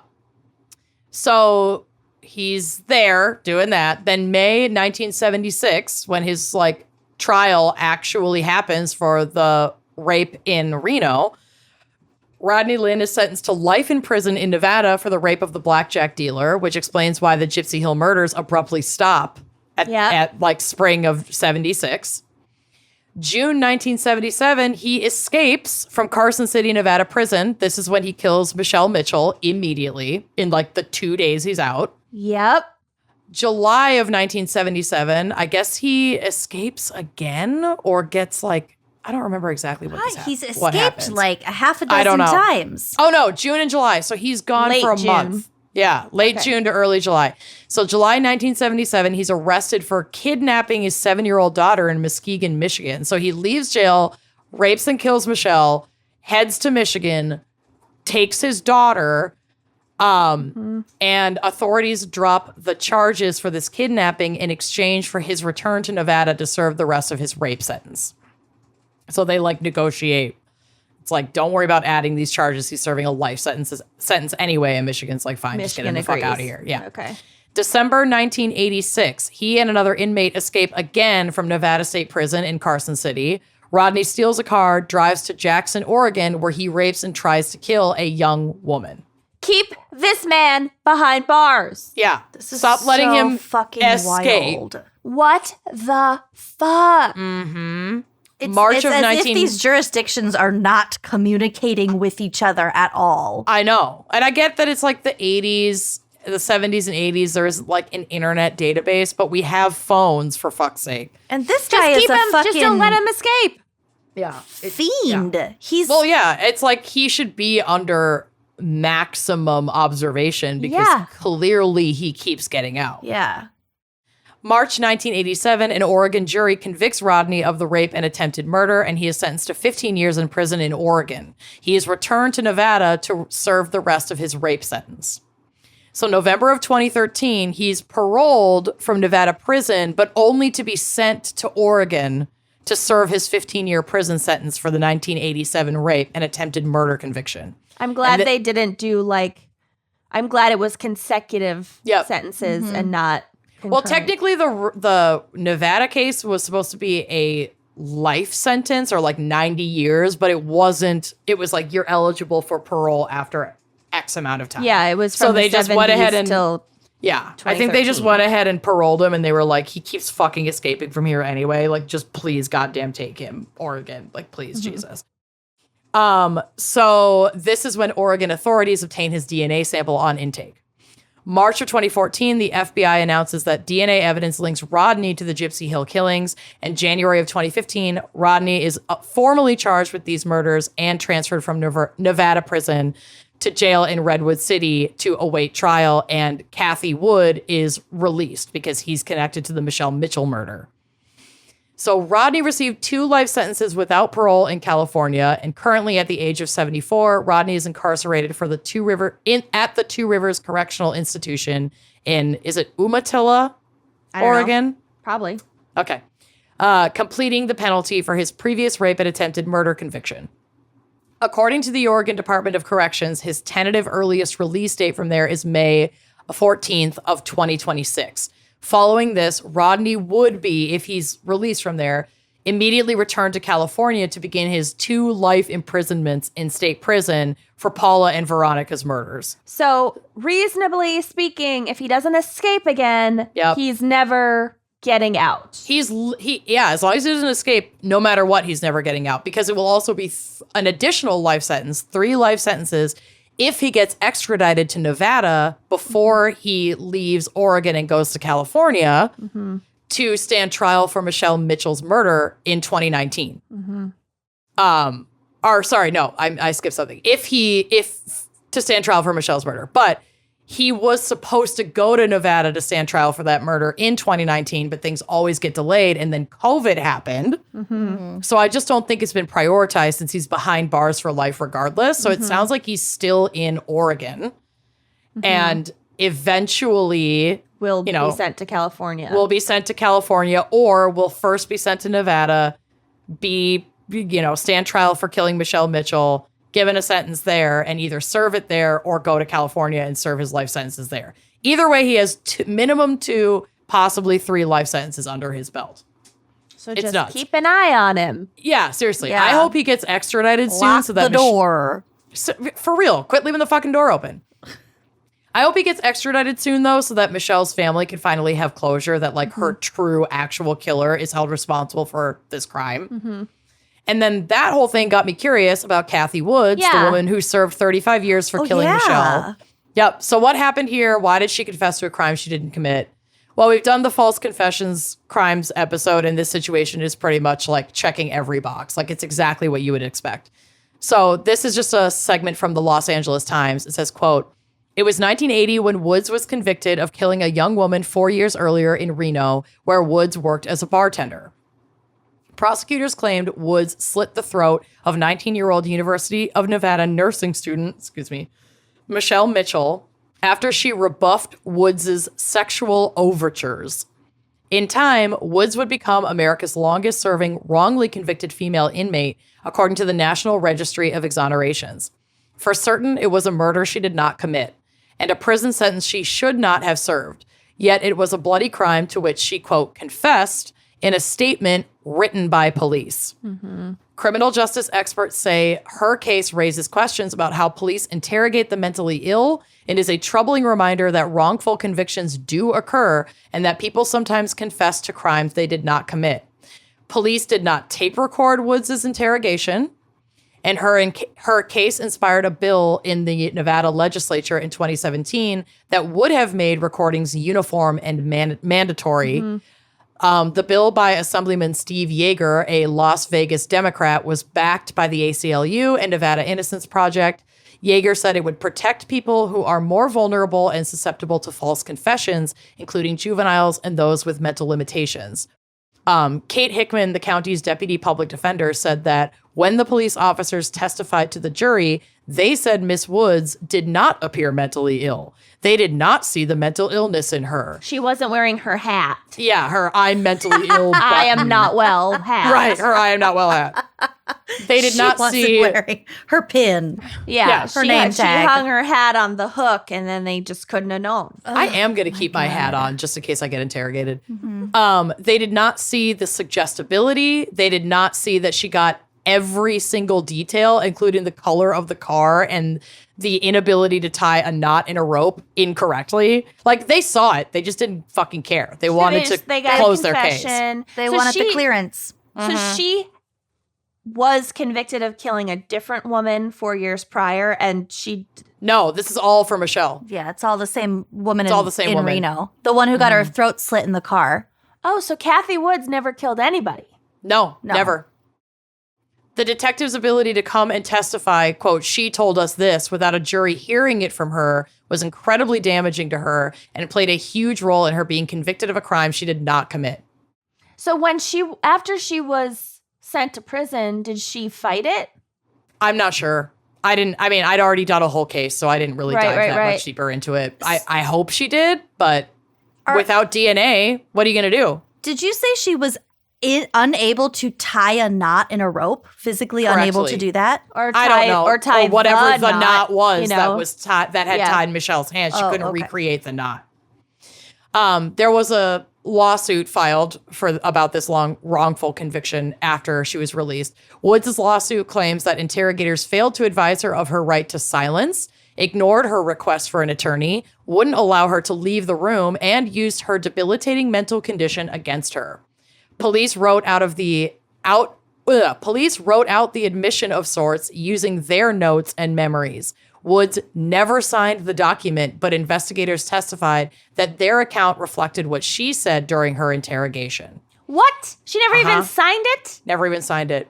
So he's there doing that. Then May 1976, when his like trial actually happens for the rape in Reno, Rodney Lynn is sentenced to life in prison in Nevada for the rape of the blackjack dealer, which explains why the Gypsy Hill murders abruptly stop at like spring of 76. June 1977, he escapes from Carson City, Nevada prison. This is when he kills Michelle Mitchell immediately in like the 2 days he's out. Yep. July of 1977, I guess he escapes again or gets like, I don't remember exactly what this He's what escaped happens. like a half a I don't dozen know. times. Oh no, June and July. So he's gone Late for a June. month. Yeah, late June to early July. So July 1977, he's arrested for kidnapping his 7-year-old daughter in Muskegon, Michigan. So he leaves jail, rapes and kills Michelle, heads to Michigan, takes his daughter, and authorities drop the charges for this kidnapping in exchange for his return to Nevada to serve the rest of his rape sentence. So they like negotiate. It's like, don't worry about adding these charges. He's serving a life sentence anyway. And Michigan's like, fine, just get him the fuck out of here. Yeah. Okay. December 1986, he and another inmate escape again from Nevada State Prison in Carson City. Rodney steals a car, drives to Jackson, Oregon, where he rapes and tries to kill a young woman. Keep this man behind bars. Yeah. This is Stop letting so him fucking escape. wild. What the fuck? March It's of as 19 if these jurisdictions are not communicating with each other at all. I know. And I get that it's like the 80s, the 70s and 80s. There's like an internet database, but we have phones for fuck's sake. And this Just guy is keep a him. fucking Just don't let him escape. Yeah. fiend. He's Well, yeah. It's like he should be under maximum observation because Yeah. clearly he keeps getting out. yeah. March 1987, an Oregon jury convicts Rodney of the rape and attempted murder, and he is sentenced to 15 years in prison in Oregon. He is returned to Nevada to serve the rest of his rape sentence. So November of 2013, he's paroled from Nevada prison, but only to be sent to Oregon to serve his 15-year prison sentence for the 1987 rape and attempted murder conviction. I'm glad they didn't do I'm glad it was consecutive sentences and not concurrent. Well, technically the Nevada case was supposed to be a life sentence or 90 years, but it wasn't. It was you're eligible for parole after X amount of time. Yeah, it was from so they just went ahead and till I think they just went ahead and paroled him, and they were like, he keeps fucking escaping from here anyway. Just please goddamn take him, Oregon. Please, Jesus. So this is when Oregon authorities obtain his DNA sample on intake. March of 2014, the FBI announces that DNA evidence links Rodney to the Gypsy Hill killings. And January of 2015, Rodney is formally charged with these murders and transferred from Nevada prison to jail in Redwood City to await trial. And Kathy Wood is released because he's connected to the Michelle Mitchell murder. So Rodney received 2 life sentences without parole in California, and currently at the age of 74, Rodney is incarcerated for at the Two Rivers Correctional Institution in, is it Umatilla, Oregon? Probably. Okay. Completing the penalty for his previous rape and attempted murder conviction. According to the Oregon Department of Corrections, his tentative earliest release date from there is May 14th of 2026. Following this, Rodney would be, if he's released from there, immediately returned to California to begin his 2 life imprisonments in state prison for Paula and Veronica's murders. So, reasonably speaking, if he doesn't escape again, he's never getting out. As long as he doesn't escape, no matter what, he's never getting out, because it will also be an additional life sentence, 3 life sentences, if he gets extradited to Nevada before he leaves Oregon and goes to California to stand trial for Michelle Mitchell's murder in 2019. I skipped something. If to stand trial for Michelle's murder, but he was supposed to go to Nevada to stand trial for that murder in 2019, but things always get delayed, and then COVID happened. So I just don't think it's been prioritized since he's behind bars for life regardless. So it sounds like he's still in Oregon and eventually will be sent to California. Will be sent to California, or will first be sent to Nevada, stand trial for killing Michelle Mitchell, given a sentence there, and either serve it there or go to California and serve his life sentences there. Either way, he has minimum 2, possibly 3 life sentences under his belt. So just keep an eye on him. Yeah, seriously. Yeah. I hope he gets extradited soon. Lock so that the door. For real, quit leaving the fucking door open. I hope he gets extradited soon, though, so that Michelle's family can finally have closure that her true actual killer is held responsible for this crime. And then that whole thing got me curious about Kathy Woods, the woman who served 35 years for killing Michelle. Yep. So what happened here? Why did she confess to a crime she didn't commit? Well, we've done the false confessions crimes episode, and this situation is pretty much checking every box. It's exactly what you would expect. So this is just a segment from the Los Angeles Times. It says, quote, "It was 1980 when Woods was convicted of killing a young woman 4 years earlier in Reno, where Woods worked as a bartender. Prosecutors claimed Woods slit the throat of 19-year-old University of Nevada nursing student, Michelle Mitchell, after she rebuffed Woods' sexual overtures. In time, Woods would become America's longest-serving wrongly convicted female inmate, according to the National Registry of Exonerations. For certain, it was a murder she did not commit, and a prison sentence she should not have served. Yet it was a bloody crime to which she, quote, confessed in a statement written by police. Criminal justice experts say her case raises questions about how police interrogate the mentally ill and is a troubling reminder that wrongful convictions do occur and that people sometimes confess to crimes they did not commit. Police did not tape record Woods' interrogation, and her case inspired a bill in the Nevada legislature in 2017 that would have made recordings uniform and mandatory. The bill by Assemblyman Steve Yeager, a Las Vegas Democrat, was backed by the ACLU and Nevada Innocence Project. Yeager said it would protect people who are more vulnerable and susceptible to false confessions, including juveniles and those with mental limitations. Kate Hickman, the county's deputy public defender, said that when the police officers testified to the jury, they said Miss Woods did not appear mentally ill. They did not see the mental illness in her. She wasn't wearing her hat. Yeah, her I'm mentally ill. I am button. not well hat. Right, her I am not well hat. They did not wasn't see wearing her pin. Yeah, her name she tag. hung her hat on the hook, and then they just couldn't have known. I am going to keep my hat on just in case I get interrogated. They did not see the suggestibility. They did not see that she got every single detail, including the color of the car and the inability to tie a knot in a rope incorrectly. Like, they saw it. They just didn't fucking care. They wanted to close their case. They wanted the clearance. So she was convicted of killing a different woman 4 years prior, and she... No, this is all for Michelle. Yeah, it's all the same woman all the same in woman. Reno. The one who got her throat slit in the car. Oh, so Kathy Woods never killed anybody. No, never. The detective's ability to come and testify, quote, she told us this without a jury hearing it from her was incredibly damaging to her and played a huge role in her being convicted of a crime she did not commit. So after she was sent to prison, did she fight it? I'm not sure. I'd already done a whole case, so I didn't really dive that much deeper into it. I hope she did, but without DNA, what are you going to do? Did you say she was unable to tie a knot in a rope? Physically unable to do that? Or I don't know. Or tie whatever the knot knot was, you know? that was that had tied Michelle's hands. She couldn't recreate the knot. There was a lawsuit filed about this wrongful conviction after she was released. Woods' lawsuit claims that interrogators failed to advise her of her right to silence, ignored her request for an attorney, wouldn't allow her to leave the room, and used her debilitating mental condition against her. Police wrote out the admission of sorts using their notes and memories. Woods never signed the document, but investigators testified that their account reflected what she said during her interrogation. What? She never even signed it? Never even signed it.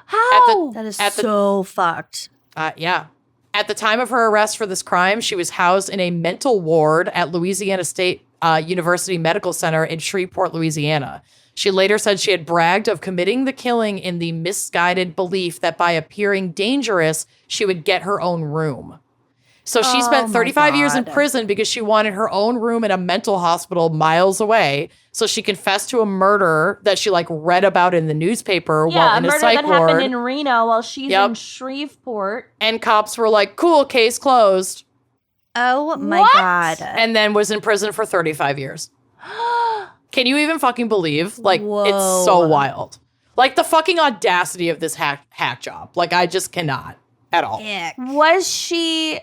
How? That is so fucked. Yeah. At the time of her arrest for this crime, she was housed in a mental ward at Louisiana State University Medical Center in Shreveport, Louisiana. She later said she had bragged of committing the killing in the misguided belief that by appearing dangerous, she would get her own room. So she spent 35 years in prison because she wanted her own room in a mental hospital miles away. So she confessed to a murder that she read about in the newspaper while in a psych ward. Yeah, a murder that happened in Reno while she's in Shreveport. And cops were like, cool, case closed. Oh my God. And then was in prison for 35 years. Can you even fucking believe? It's so wild. The fucking audacity of this hack job. I just cannot at all. Ick. Was she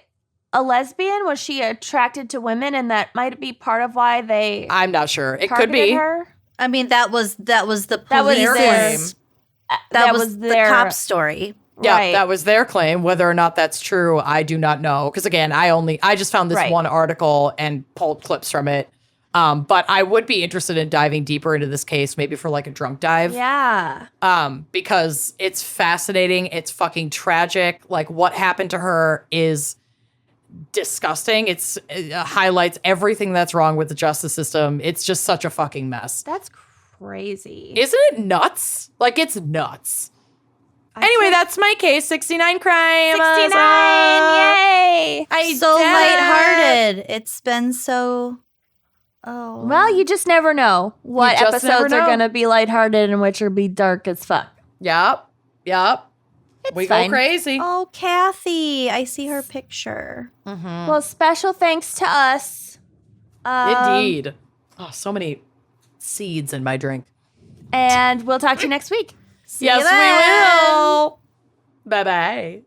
a lesbian? Was she attracted to women, and that might be part of why they I'm not sure. It could targeted be. her? I mean, that was the police. That was their their claim. That was the cop story. Yeah, Right. that was their claim. Whether or not that's true, I do not know. Because again, I just found this one article and pulled clips from it. But I would be interested in diving deeper into this case, maybe for a drunk dive. Yeah. Because it's fascinating. It's fucking tragic. What happened to her is disgusting. It highlights everything that's wrong with the justice system. It's just such a fucking mess. That's crazy. Isn't it nuts? It's nuts. Anyway, that's my case. 69 crime. 69! Yay! So lighthearted. It's been so... Oh. Well, you just never know what You just episodes never are know. going to be lighthearted and which are be dark as fuck. Yep. We fine. go crazy. Oh, Kathy. I see her picture. Well, special thanks to us. Indeed. Oh, so many seeds in my drink. And we'll talk to you next week. Yes, we will. Bye-bye.